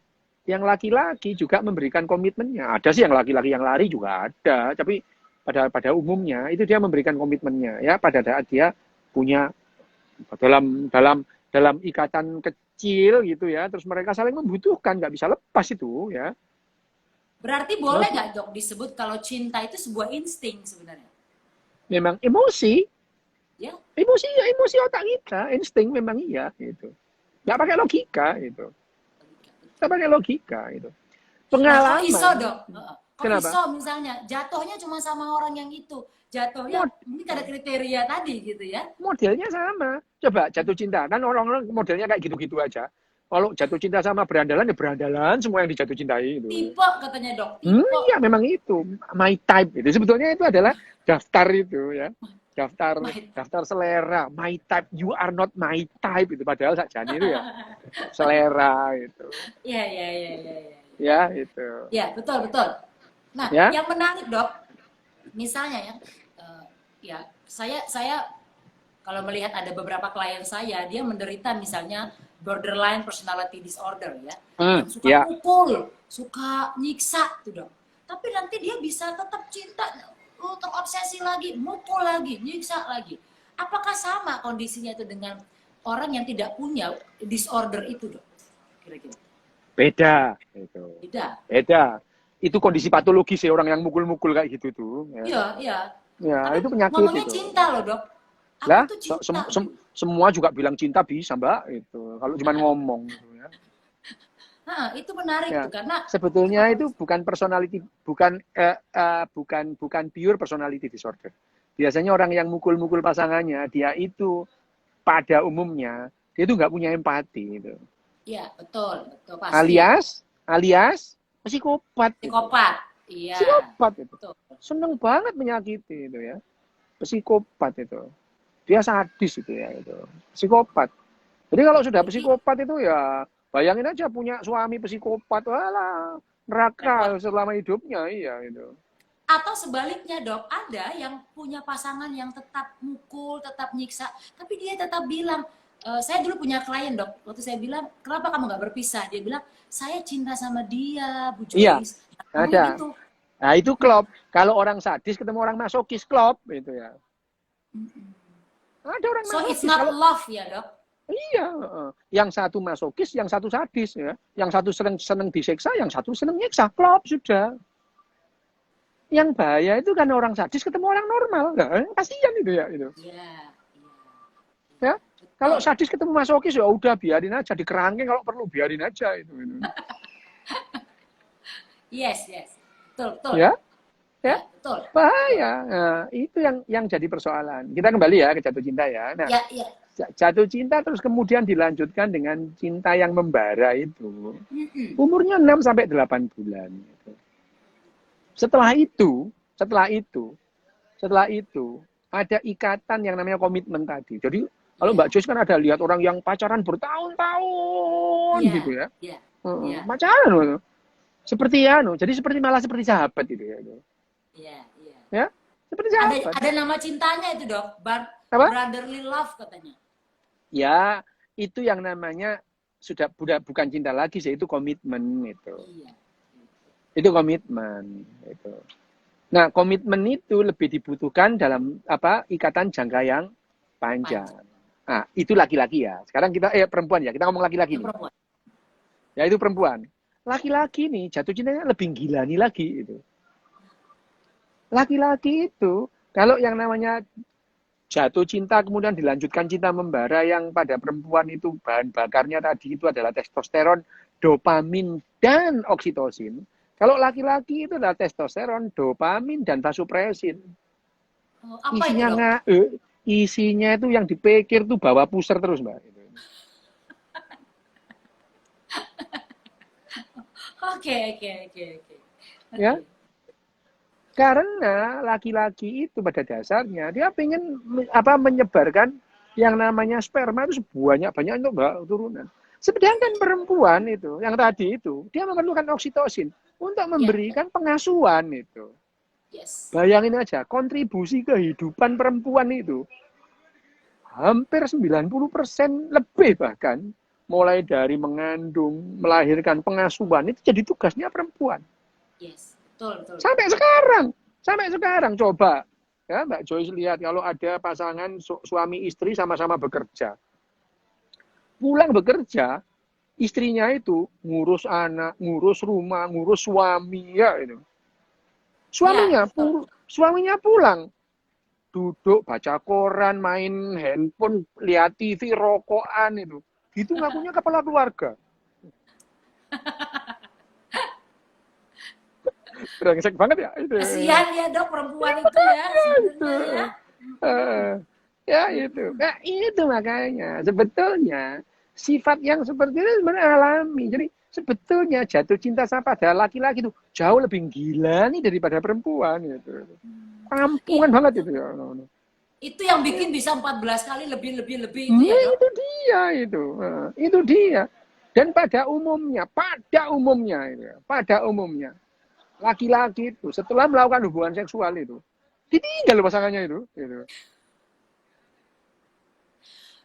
yang laki-laki juga memberikan komitmennya. Ada sih yang laki-laki yang lari juga ada, tapi pada umumnya itu dia memberikan komitmennya ya, pada saat dia punya dalam dalam dalam ikatan kecil gitu ya, terus mereka saling membutuhkan, nggak bisa lepas itu ya. Berarti boleh nggak, Dok, disebut kalau cinta itu sebuah insting sebenarnya? Memang emosi, Ya, emosi otak kita, insting memang iya gitu. Nggak pakai logika itu, nggak pakai logika itu. nah, kok iso, Pengalaman. Dok? Kok Kenapa? iso misalnya jatuhnya cuma sama orang yang itu? Jatuhnya Mod mungkin ada kriteria tadi gitu ya. Modelnya sama. Coba jatuh cinta, kan orang-orang modelnya kayak gitu-gitu aja. Kalau jatuh cinta sama berandalan, ya berandalan semua yang dijatuh cintai itu. Tipe katanya, Dok, tipe. Iya memang itu my type itu. Sebetulnya itu adalah daftar itu ya. Daftar selera, my type, you are not my type itu, padahal sakjane itu ya selera itu. Iya, iya, iya, iya, iya. Ya, itu. Ya, betul, betul. Nah, Ya. yang menarik, Dok, misalnya ya, ya saya kalau melihat ada beberapa klien saya, dia menderita misalnya borderline personality disorder ya, yang suka Ya. pukul, suka nyiksa tuh, Dok. Tapi nanti dia bisa tetap cinta, terobsesi lagi, mukul lagi, nyiksa lagi. Apakah sama kondisinya itu dengan orang yang tidak punya disorder itu, Dok? Kira-kira. Beda itu. Beda. Beda. Itu kondisi patologis ya, orang yang mukul-mukul kayak gitu tuh. Ya, Iya, iya. ya Tapi itu penyakit ngomongnya itu. cinta loh, Dok. Apa Lah, tuh cinta? semua juga bilang cinta bisa, Mbak, itu. Kalau cuma ngomong gitu ya. Nah, itu menarik Ya. tuh karena Sebetulnya itu bukan personality, bukan pure personality disorder. Biasanya orang yang mukul-mukul pasangannya, dia itu pada umumnya dia itu nggak punya empati gitu. iya, betul, betul pasti. Alias psikopat. Psikopat. Iya. Psikopat itu. Betul. Seneng banget menyakiti itu ya. Psikopat itu. Dia sadis itu ya itu. Psikopat. Jadi kalau sudah Jadi psikopat itu ya bayangin aja punya suami psikopat, walah neraka repot. selama hidupnya, iya itu. Atau sebaliknya, Dok, ada yang punya pasangan yang tetap mukul, tetap nyiksa, tapi dia tetap bilang, saya dulu punya klien, Dok, waktu saya bilang, kenapa kamu nggak berpisah? Dia bilang, saya cinta sama dia, Bu Iya, Joyce. Ngomongnya ada. gitu. Nah itu klop. Kalau orang sadis ketemu orang masokis, klop itu ya. Ada orang So it's masokis not kalau love ya, Dok? iya, yang satu masokis, yang satu sadis ya. Yang satu seneng disiksa, yang satu seneng nyiksa, klop sudah. Yang bahaya itu kan orang sadis ketemu orang normal. Nah, kasihan itu ya itu. Iya, iya. Ya. Kalau Betul. sadis ketemu masokis ya udah biarin aja, dikerangkeng kalau perlu biarin aja itu. Yes, yes. Betul, betul. Ya, ya. Ya, betul. Bahaya. Nah, itu yang jadi persoalan. Kita kembali ya ke jatuh cinta ya. Nah, Ya, ya. jatuh cinta terus kemudian dilanjutkan dengan cinta yang membara itu. Mm-mm. Umurnya 6 sampai 8 bulan gitu. Setelah itu ada ikatan yang namanya komitmen tadi. Jadi kalau Iya, Mbak Joyce kan ada lihat orang yang pacaran bertahun-tahun iya, gitu ya. iya, iya, Pacaran loh. Jadi malah seperti sahabat gitu ya. iya, iya. Ya, seperti Ada sahabat. ada nama cintanya itu, Dok. Apa? Brotherly love katanya. Ya, itu yang namanya sudah bukan cinta lagi sih, itu komitmen itu. Iya. Itu komitmen itu. Nah, komitmen itu lebih dibutuhkan dalam ikatan jangka yang panjang. Nah, itu laki-laki ya. Sekarang kita perempuan ya. Kita ngomong laki-laki Itu nih. perempuan. Ya itu perempuan. Laki-laki nih jatuh cintanya lebih gila nih lagi itu. Laki-laki itu kalau yang namanya jatuh cinta kemudian dilanjutkan cinta membara, yang pada perempuan itu bahan bakarnya tadi itu adalah testosteron, dopamin, dan oksitosin. Kalau laki-laki itu adalah testosteron, dopamin, dan vasopresin. Apa itu, Dok? Isinya itu yang dipikir tuh bawa puser terus, Mbak. Oke. Ya. Karena laki-laki itu pada dasarnya dia pengen menyebarkan yang namanya sperma itu sebanyak-banyak untuk turunan. Sedangkan perempuan itu, yang tadi itu, dia memerlukan oksitosin untuk Ya, memberikan pengasuhan itu. yes. Bayangin aja, kontribusi kehidupan perempuan itu hampir 90% lebih bahkan, mulai dari mengandung, melahirkan, pengasuhan, itu jadi tugasnya perempuan. Yes, betul, betul. Sampai sekarang coba. Ya, Mbak Joyce lihat kalau ada pasangan suami istri sama-sama bekerja. Pulang bekerja, istrinya itu ngurus anak, ngurus rumah, ngurus suami ya itu. Ya, betul. Suaminya pulang, duduk baca koran, main handphone, lihat TV, rokokan itu. Gitu ngakunya kepala keluarga. Brengsek banget ya itu. Kasihan ya dok perempuan itu ya sebenarnya ya. Ya itu. Nah, itu makanya sebetulnya sifat yang seperti itu sebenarnya alami. Jadi sebetulnya jatuh cinta sama pada laki-laki itu jauh lebih gila nih daripada perempuan gitu. Kampungan banget itu ya. Itu yang bikin bisa 14 kali lebih itu ya dok. Itu dia itu. Itu dia. Dan pada umumnya laki-laki itu setelah melakukan hubungan seksual itu ditinggal pasangannya itu gitu.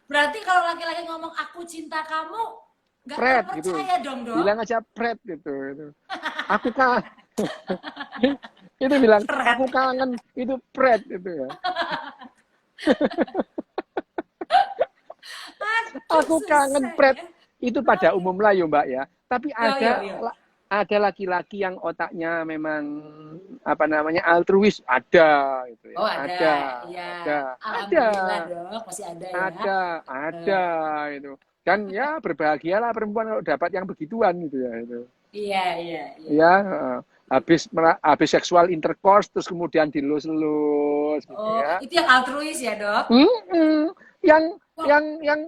Berarti kalau laki-laki ngomong aku cinta kamu nggak Pret gitu. terpercaya dong dok. Bilang aja pret gitu. Aku kangen. Itu bilang aku kangen itu pret itu ya. Aku kangen pret. Itu pada umum lah ya Mbak ya. Tapi ada laki-laki yang otaknya memang altruis ada gitu ya. Oh ada. Alhamdulillah dok masih ada ya. Ada itu. Dan ya berbahagialah perempuan kalau dapat yang begituan gitu ya itu. Iya. Ya, habis seksual intercourse terus kemudian dilus-lus gitu ya. Itu yang altruis ya dok? Yang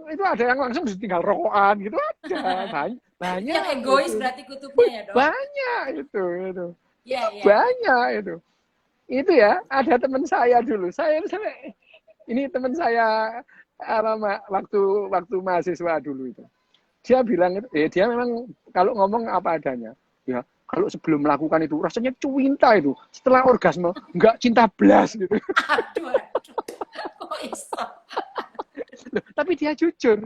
itu ada yang langsung tinggal rokokan gitu ada banyak. Yang egois itu. Berarti kutubnya ya dok? Banyak itu. Iya. Banyak itu ya. Ada teman saya dulu. Ini teman saya waktu mahasiswa dulu itu. Dia bilang dia memang kalau ngomong apa adanya. Ya, kalau sebelum melakukan itu rasanya cinta itu. Setelah orgasme enggak cinta blas gitu. Aduh. Kok iso? Tapi dia jujur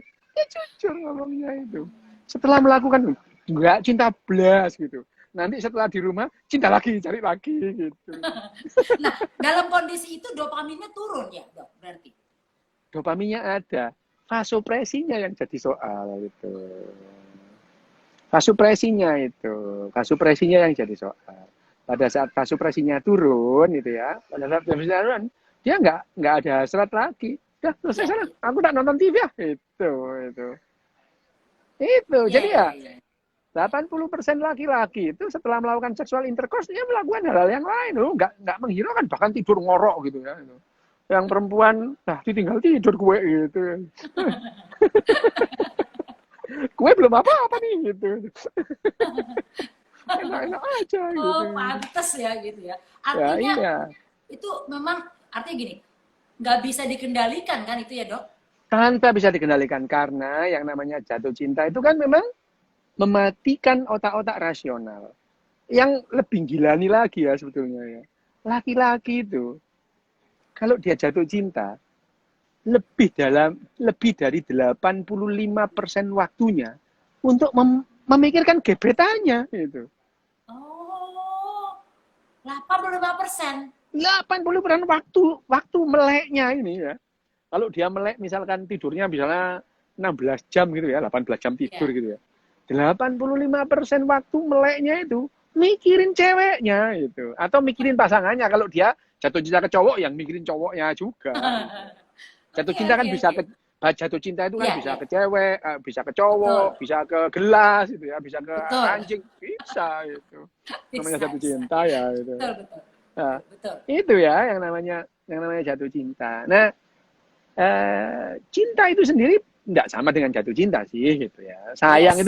ngomongnya itu. Setelah melakukan enggak cinta blas gitu. Nanti setelah di rumah cinta lagi, cari lagi gitu. Nah, dalam kondisi itu dopaminnya turun ya, Dok, berarti. Dopaminnya ada, vasopresinya yang jadi soal itu. Vasopresinya yang jadi soal. Pada saat vasopresinya turun gitu ya, pada saat vasopresinya turun, dia nggak ada hasrat lagi. Udah selesai sana, aku tak nonton TV ya. Itu. Jadi ya 80% laki-laki itu setelah melakukan seksual intercourse dia melakukan hal-hal yang lain. Nggak menghiraukan, bahkan tidur ngorok gitu ya. Yang perempuan, ditinggal tidur gue gitu. Gue belum apa-apa nih gitu. Enak-enak aja gitu. Oh, pantes ya gitu ya. Artinya itu memang artinya gini, nggak bisa dikendalikan kan itu ya dok? Tanpa bisa dikendalikan karena yang namanya jatuh cinta itu kan memang mematikan otak-otak rasional. Yang lebih gilani lagi ya sebetulnya ya. Laki-laki itu kalau dia jatuh cinta lebih dari 85% waktunya untuk memikirkan gebetannya itu. Oh, 85%. 80% waktu meleknya ini ya. Kalau dia melek misalkan tidurnya misalnya 16 jam gitu ya, 18 jam tidur gitu ya. 85% waktu meleknya itu mikirin ceweknya itu atau mikirin pasangannya. Kalau dia jatuh cinta ke cowok yang mikirin cowoknya juga. Jatuh cinta kan bisa ke jatuh cinta itu kan bisa ke cewek, bisa ke cowok, bisa ke gelas gitu ya, bisa ke anjing, bisa itu. Namanya jatuh cinta ya itu. Betul. Nah, itu ya yang namanya jatuh cinta. Nah, cinta itu sendiri tidak sama dengan jatuh cinta sih gitu ya. Sayang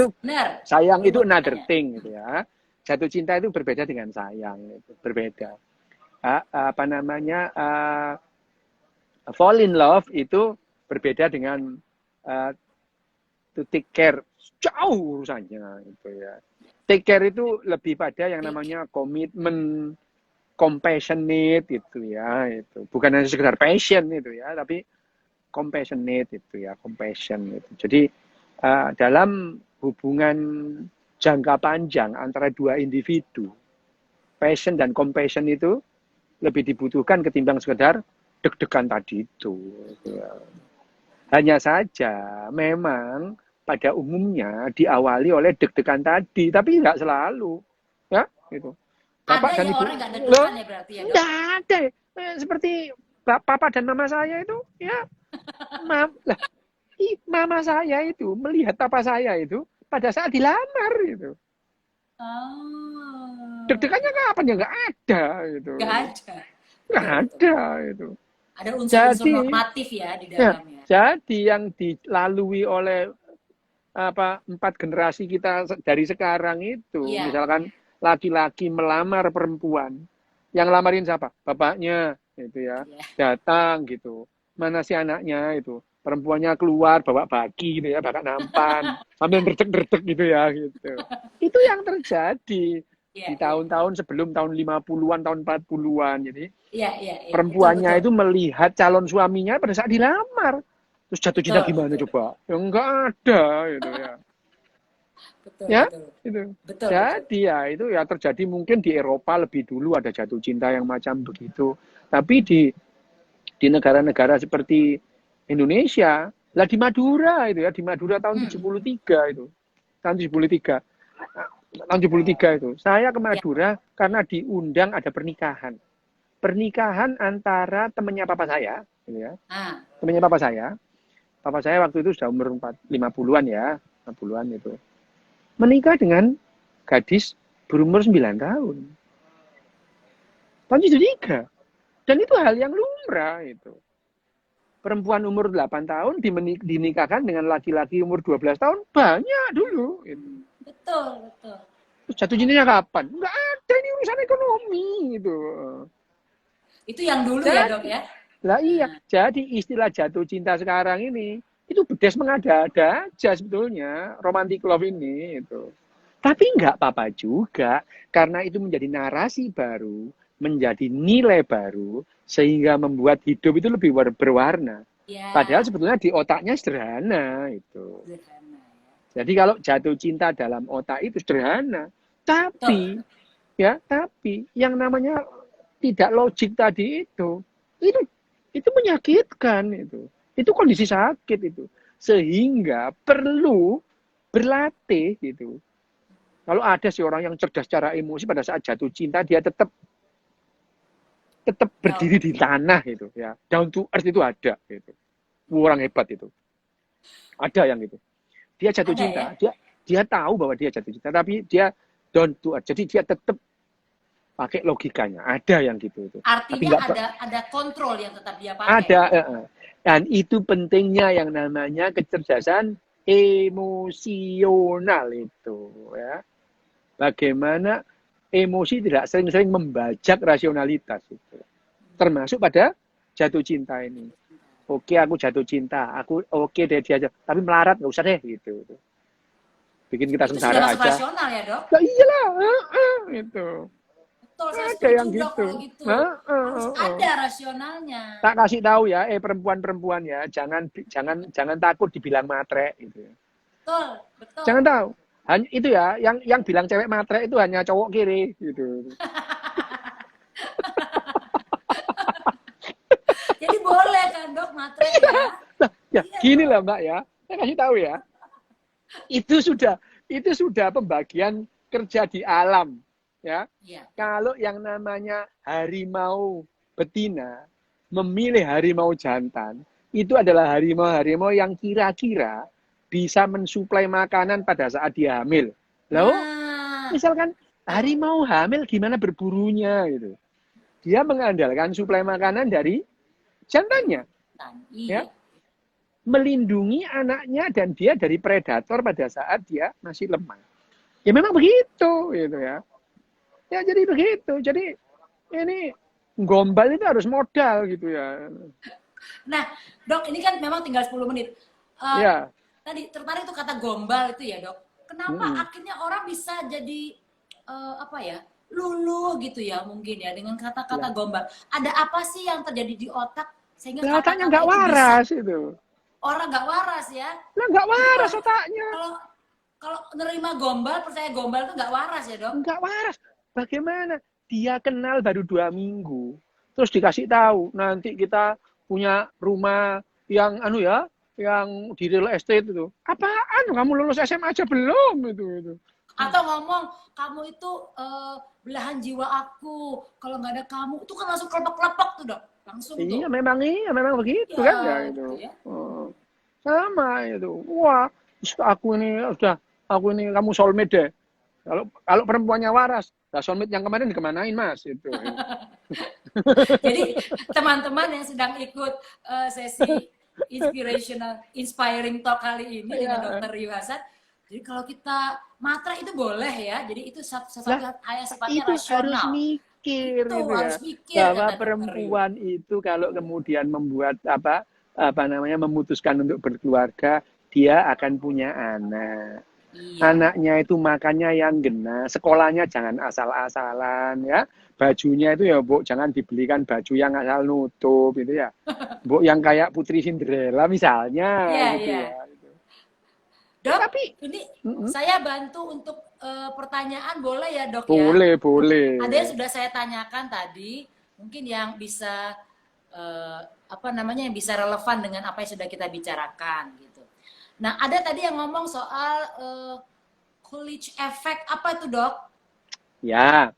itu another thing gitu ya. Jatuh cinta itu berbeda dengan sayang, itu berbeda. apa namanya fall in love itu berbeda dengan to take care, jauh urusannya itu ya. Take care itu lebih pada yang namanya komitmen, compassionate itu ya, itu bukan hanya sekedar passion itu ya, tapi compassionate itu ya, compassion itu. Jadi dalam hubungan jangka panjang antara dua individu, passion dan compassion itu lebih dibutuhkan ketimbang sekedar deg-degan tadi itu. Ya. Hanya saja memang pada umumnya diawali oleh deg-degan tadi, tapi nggak selalu, ya gitu. Bapak Ada dan ya ibu, orang nggak loh, deg-degan ya berarti ya, Dok? nggak ada. Seperti papa dan mama saya itu, ya, mama saya itu melihat papa saya itu pada saat dilamar itu. Oh, Deg-degannya kapan ya nggak ada itu. nggak ada. Nggak Betul, betul. ada itu. Ada unsur-unsur Jadi, normatif ya di ya, dalamnya. jadi yang dilalui oleh 4 generasi kita dari sekarang itu, Iya, misalkan laki-laki melamar perempuan, yang lamarin siapa? Bapaknya, itu ya, iya. datang gitu. Mana si anaknya itu? Perempuannya keluar bawa baki gitu ya, bawa nampan, sambil derdek-derdek gitu ya, gitu. Itu yang terjadi Iya, di iya, iya. tahun-tahun sebelum tahun 50-an, tahun 40-an. Jadi Iya, iya, iya. Betul, betul. perempuannya itu melihat calon suaminya pada saat dilamar. Terus jatuh cinta Betul, gimana betul. coba? Ya enggak ada gitu ya. Betul, Ya, betul. itu. Betul, betul. Jadi ya itu ya terjadi mungkin di Eropa lebih dulu ada jatuh cinta yang macam begitu. Tapi di negara-negara seperti Indonesia, lah di Madura itu ya, di Madura tahun Hmm. 73 itu. Tahun 73. Tahun 73 itu. Saya ke Ya. Madura karena diundang ada pernikahan. Pernikahan antara temannya papa saya, gitu ya. Ah, Temannya papa saya. Papa saya waktu itu sudah umur 50-an ya, 50-an itu. Menikah dengan gadis berumur 9 tahun. Tahun 73. Dan itu hal yang lumrah itu. Perempuan umur 8 tahun dinikahkan dengan laki-laki umur 12 tahun banyak dulu. Gitu. betul, betul. Terus jatuh cintanya kapan? Enggak ada, ini urusan ekonomi gitu. Itu yang dulu ya, Dok Jadi, ya? lah iya. Nah, Jadi istilah jatuh cinta sekarang ini itu bedes mengada-ada aja sebetulnya romantic love ini itu. Tapi nggak apa-apa juga karena itu menjadi narasi baru, menjadi nilai baru sehingga membuat hidup itu lebih berwarna. Padahal Ya, sebetulnya di otaknya sederhana itu. sederhana Jadi kalau jatuh cinta dalam otak itu sederhana, ya. Betul. tapi yang namanya tidak logik tadi itu menyakitkan itu. Itu kondisi sakit itu. Sehingga perlu berlatih gitu. Kalau ada si orang yang cerdas secara emosi pada saat jatuh cinta dia tetap berdiri di tanah itu ya. Down to earth itu ada gitu. Orang hebat itu. Ada yang gitu. Dia jatuh Ada ya? cinta, dia tahu bahwa dia jatuh cinta tapi dia down to earth. Jadi dia tetap pakai logikanya. Ada yang gitu itu. Tapi Artinya enggak ada kontrol yang tetap dia pakai. ada dan itu pentingnya yang namanya kecerdasan emosional itu ya. Bagaimana emosi tidak sering-sering membajak rasionalitas itu. Termasuk pada jatuh cinta ini. Oke, aku jatuh cinta, aku oke deh dia aja, tapi melarat nggak usah deh gitu. Bikin kita Itu sudah sengsara masuk aja. rasional ya, Dok? Nah, iyalah, gitu. Betul, saya Ada setuju, yang Dok, gitu. kalau gitu. Harus ada rasionalnya. Tak kasih tahu ya, perempuan-perempuan ya, jangan takut dibilang matre gitu. Betul, betul. Jangan tahu. Hanya itu ya, yang bilang cewek matre itu hanya cowok kiri gitu. Jadi boleh kan, Dok, matre ya? Nah, ya, Iya, gini Dok. lah Mbak ya. Saya kasih tahu ya. Itu sudah pembagian kerja di alam ya. Iya. Kalau yang namanya harimau betina memilih harimau jantan, itu adalah harimau-harimau yang kira-kira bisa mensuplai makanan pada saat dia hamil. Lalu, Nah, misalkan harimau hamil gimana berburunya gitu. Dia mengandalkan suplai makanan dari jantannya, ya. iya. Melindungi anaknya dan dia dari predator pada saat dia masih lemah. Ya memang begitu gitu ya. Ya jadi begitu. Jadi ini gombal itu harus modal gitu ya. Nah, Dok, ini kan memang tinggal 10 menit. Eh, Ya. tadi tertarik tuh kata gombal itu ya, Dok. Kenapa Mm-mm. akhirnya orang bisa jadi apa ya? Luluh gitu ya mungkin ya dengan kata-kata Ya. gombal. Ada apa sih yang terjadi di otak sehingga Lah otaknya kata-kata nggak itu bisa waras itu. orang nggak waras ya? Lah nggak Jadi kalau waras otaknya. kalau kalau nerima gombal, percaya gombal itu nggak waras ya, Dok? Nggak waras. Bagaimana? Dia kenal baru 2 minggu. Terus dikasih tahu, nanti kita punya rumah yang anu ya, yang di real estate itu. Apaan? Kamu lulus SMA aja belum itu. Atau ngomong kamu itu belahan jiwa aku, kalau nggak ada kamu itu kan langsung kelepek-kelepek tuh, Dok, langsung tuh Iya, memang begitu ya kan ya itu. gitu ya. Oh, sama itu. Wah, aku ini udah, aku ini kamu soulmate deh. Kalau kalau perempuannya waras, nah soulmate yang kemarin dikemanain mas itu. Jadi teman-teman yang sedang ikut sesi inspiring talk kali ini dengan Ya, Dokter Rio Hasan, jadi kalau kita matra itu boleh ya, jadi itu sesuatu lah yang sifatnya itu harus rasional, mikir itu gitu ya, harus mikir bahwa kata Dokter Rio. perempuan itu kalau kemudian membuat apa namanya memutuskan untuk berkeluarga, dia akan punya anak. Iya. Anaknya itu makannya yang gena, sekolahnya jangan asal-asalan ya. Bajunya itu ya, Bu, jangan dibelikan baju yang asal nutup itu ya. Bu, yang kayak Putri Cinderella misalnya Iya, gitu iya. ya. Ya Dok, tapi ini mm-mm, saya bantu untuk pertanyaan boleh ya, Dok ya? boleh, boleh. Ada yang sudah saya tanyakan tadi, mungkin yang bisa eh, apa namanya yang bisa relevan dengan apa yang sudah kita bicarakan gitu. Nah, ada tadi yang ngomong soal Coolidge effect apa itu, Dok? Ya,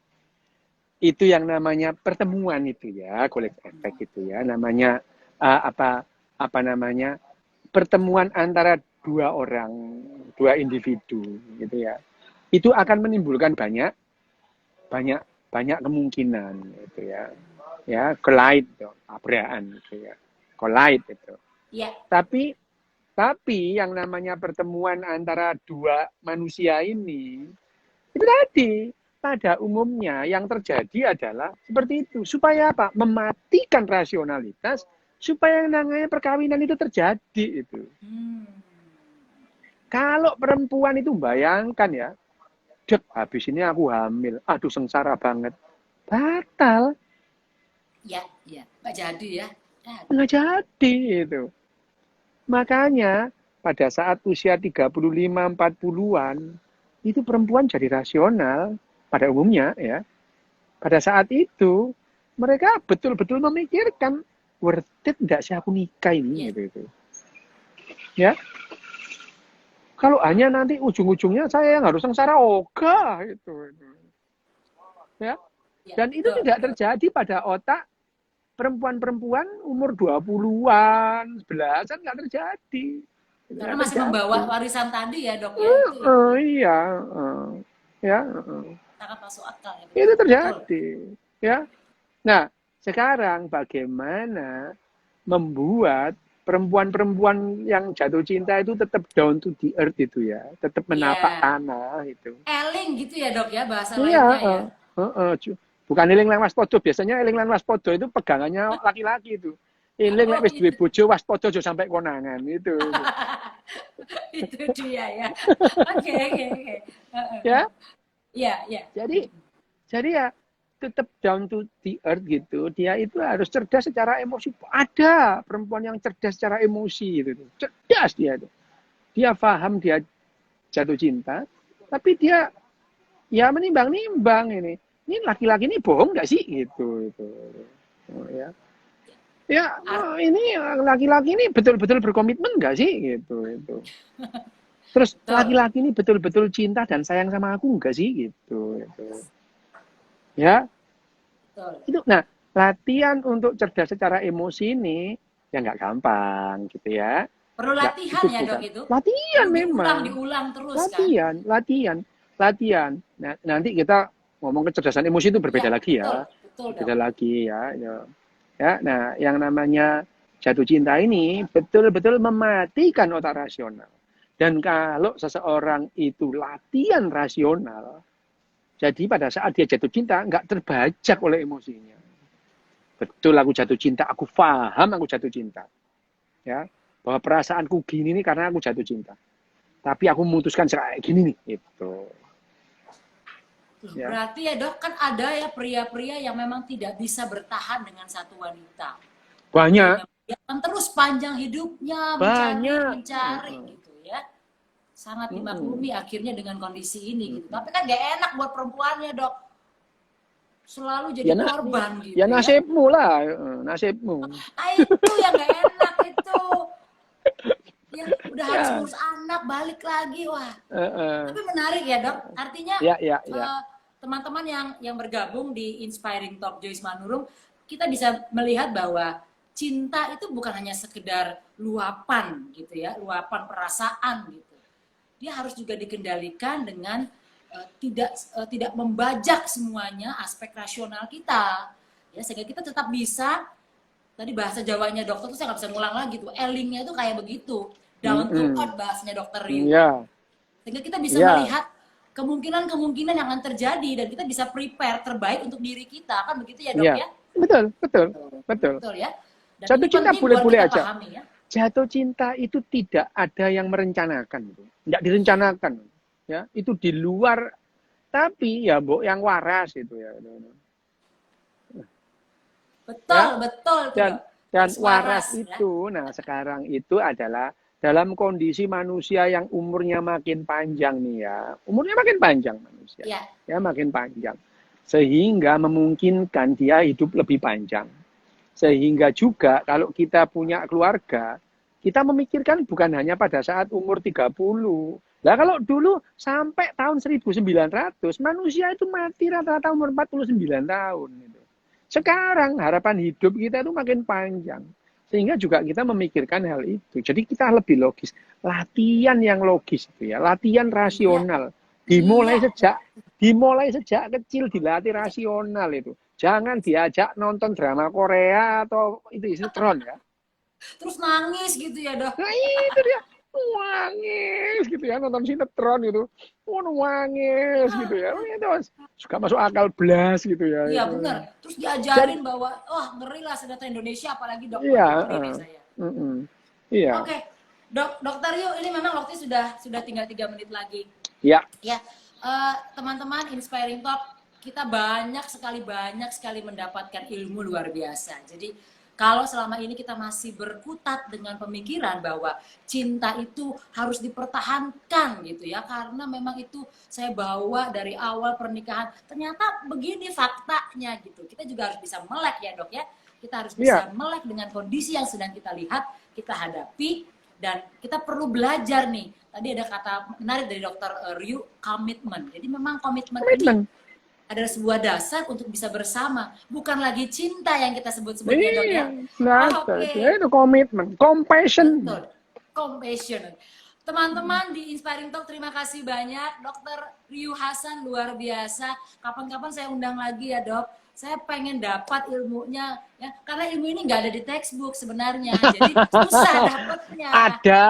itu yang namanya pertemuan itu ya, college effect itu ya, namanya apa apa namanya pertemuan antara dua orang, dua individu gitu ya. Itu akan menimbulkan banyak banyak banyak kemungkinan itu ya. Ya, collide itu, tabrakan gitu ya. Collide itu. Ya, Tapi yang namanya pertemuan antara dua manusia ini itu tadi pada umumnya yang terjadi adalah seperti itu. Supaya apa? Mematikan rasionalitas supaya yang namanya perkawinan itu terjadi itu. hmm. Kalau perempuan itu bayangkan ya, dek habis ini aku hamil, aduh sengsara banget. Batal, Ya, ya, nggak jadi ya. Aduh. nggak jadi itu. Makanya pada saat usia 35-40-an itu perempuan jadi rasional pada umumnya ya. Pada saat itu mereka betul-betul memikirkan worth it enggak sih aku nikah Ya, ini gitu. Ya, kalau hanya nanti ujung-ujungnya saya yang harus sengsara ogah itu. Ya. ya, Dan itu betul, tidak betul. terjadi pada otak perempuan-perempuan umur 20-an, belasan nggak terjadi. Itu Karena nggak masih membawa terjadi. warisan tadi ya, Dok ya. Itu Iya, ya, sangat masuk akal ya, itu betul. Betul. terjadi, ya. Nah, sekarang bagaimana membuat perempuan-perempuan yang jatuh cinta itu tetap down to the earth itu ya, tetap menapak Iya. tanah itu. Eling gitu ya, Dok ya, bahasa Iya, lainnya ya. bukan eling lan waspada. Biasanya eling lan waspada itu pegangannya laki-laki itu. Eling lek Oh, wis duwe itu. bojo waspada aja sampai konangan itu. Itu dia ya. Oke, oke, oke. Ya, Iya, iya. jadi ya tetap down to the earth gitu. Dia itu harus cerdas secara emosi. Ada perempuan yang cerdas secara emosi itu. Cerdas dia itu. Dia paham dia jatuh cinta, tapi dia ya menimbang-nimbang ini. Ini laki-laki ini bohong nggak sih gitu. Oh, ya. Ya, Art, ini laki-laki ini betul-betul berkomitmen nggak sih gitu. Terus betul, laki-laki ini betul-betul cinta dan sayang sama aku nggak sih gitu. Ya, betul. itu. Nah, latihan untuk cerdas secara emosi ini ya nggak gampang gitu ya. Perlu Nggak, latihan itu ya, Dok bukan itu. latihan Perlu diulang, memang. diulang terus kan. Latihan. Nah, nanti kita ngomong kecerdasan emosi itu Iya, berbeda lagi betul, ya. betul, Dok. Berbeda lagi ya. Nah, yang namanya jatuh cinta ini betul-betul mematikan otak rasional. Dan kalau seseorang itu latihan rasional, jadi pada saat dia jatuh cinta nggak terbajak oleh emosinya. Betul aku jatuh cinta, aku paham aku jatuh cinta. Ya, bahwa perasaanku gini nih karena aku jatuh cinta. Tapi aku memutuskan kayak gini nih, itu. Loh, Ya, berarti ya dok, kan ada ya pria-pria yang memang tidak bisa bertahan dengan satu wanita. Jadi banyak, memang dia akan terus panjang hidupnya banyak. mencari gitu ya. Sangat Mm-mm. dimaklumi akhirnya dengan kondisi ini gitu. Mm-mm. Tapi kan gak enak buat perempuannya dok. Selalu jadi Ya, korban ya gitu ya. nasibmu lah, nasibmu. Ah itu yang gak enak itu. Ya udah harus Ya, ngurus anak, balik lagi. Wah, uh, tapi menarik ya dok. Artinya ya, ya, ya. teman-teman yang bergabung di Inspiring Talk Joyce Manurung, kita bisa melihat bahwa cinta itu bukan hanya sekedar luapan gitu ya, luapan perasaan gitu. Dia harus juga dikendalikan dengan tidak membajak semuanya aspek rasional kita. Ya, sehingga kita tetap bisa, tadi bahasa Jawanya dokter tuh saya nggak bisa ngulang lagi tuh, elingnya itu kayak begitu, down to Mm-mm. earth bahasanya dokter Ryu. Ya, Sehingga kita bisa ya, melihat kemungkinan-kemungkinan yang akan terjadi dan kita bisa prepare terbaik untuk diri kita, kan begitu ya dok ya. ya? Betul, betul, betul. Betul ya. Dan Jatuh ini cinta penting buat boleh-boleh kita aja. pahami ya. Jatuh cinta itu tidak ada yang merencanakan, tidak direncanakan, ya. Itu di luar, tapi ya mbok yang waras itu ya. Betul, Ya, betul tuh dan dok. dan Harus waras ya. itu, nah sekarang itu adalah dalam kondisi manusia yang umurnya makin panjang nih ya, umurnya makin panjang manusia, Ya, ya makin panjang, sehingga memungkinkan dia hidup lebih panjang. Sehingga juga kalau kita punya keluarga, kita memikirkan bukan hanya pada saat umur 30. Lah kalau dulu sampai tahun 1900, manusia itu mati rata-rata umur 49 tahun. Sekarang harapan hidup kita itu makin panjang. Sehingga juga kita memikirkan hal itu. Jadi kita lebih logis. Latihan yang logis itu ya, latihan iya, rasional. iya. Dimulai sejak kecil dilatih rasional itu. Jangan diajak nonton drama Korea atau itu sinetron ya. Terus nangis gitu ya dok. Nah itu dia, nangis gitu ya, nonton sinetron gitu. Oh, nangis gitu ya. Oh, itu suka masuk akal blas gitu ya. Iya Itu. benar. Terus Dan diajarin bahwa, wah ngeri lah sinetron Indonesia, apalagi dok. iya, Waduh ngeri deh saya. iya, Oke, dokter Yu, ini memang waktu sudah tinggal 3 menit lagi. iya, Ya, teman-teman Inspiring Talk, kita banyak sekali mendapatkan ilmu luar biasa. Jadi kalau selama ini kita masih berkutat dengan pemikiran bahwa cinta itu harus dipertahankan gitu ya, karena memang itu saya bawa dari awal pernikahan. Ternyata begini faktanya gitu. Kita juga harus bisa melek ya dok ya. Kita harus bisa iya, melek dengan kondisi yang sedang kita lihat, kita hadapi, dan kita perlu belajar nih. Tadi ada kata menarik dari dokter Ryu, komitmen. Jadi memang komitmen ini komitmen. adalah sebuah dasar untuk bisa bersama, bukan lagi cinta yang kita sebut-sebut ya dok ya. Iya, nah, Oke, itu komitmen, compassion. betul, compassion. Teman-teman di Inspiring Talk, terima kasih banyak Dokter Ryu Hasan, luar biasa. Kapan-kapan saya undang lagi ya dok. Saya pengen dapat ilmunya ya, karena ilmu ini nggak ada di textbook sebenarnya, jadi susah dapetnya. Ada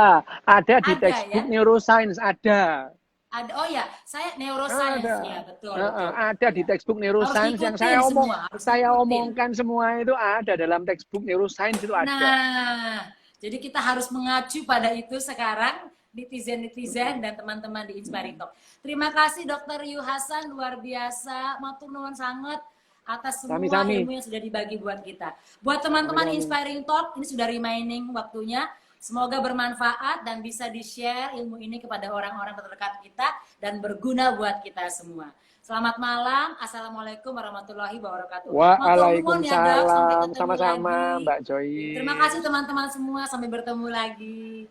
di Ada textbook ya. neuroscience ada. Ada, oh ya, saya neuroscience ya, betul, betul. Ada di Ya. textbook Harus neuroscience yang diikutin semua, harus saya diikutin. omongkan semua itu ada dalam textbook neuroscience itu ada. Nah, jadi kita harus mengacu pada itu sekarang, netizen-netizen dan teman-teman di Inspiring Talk. Terima kasih Dokter Yu Hasan, luar biasa, matur nuwun sangat atas semua Sami-sami. ilmu yang sudah dibagi buat kita. Buat teman-teman Inspiring Talk, ini sudah remaining waktunya. Semoga bermanfaat dan bisa di-share ilmu ini kepada orang-orang terdekat kita dan berguna buat kita semua. Selamat malam. Assalamualaikum warahmatullahi wabarakatuh. Waalaikumsalam. Sama-sama Mbak Joy. Terima kasih teman-teman semua. Sampai bertemu lagi.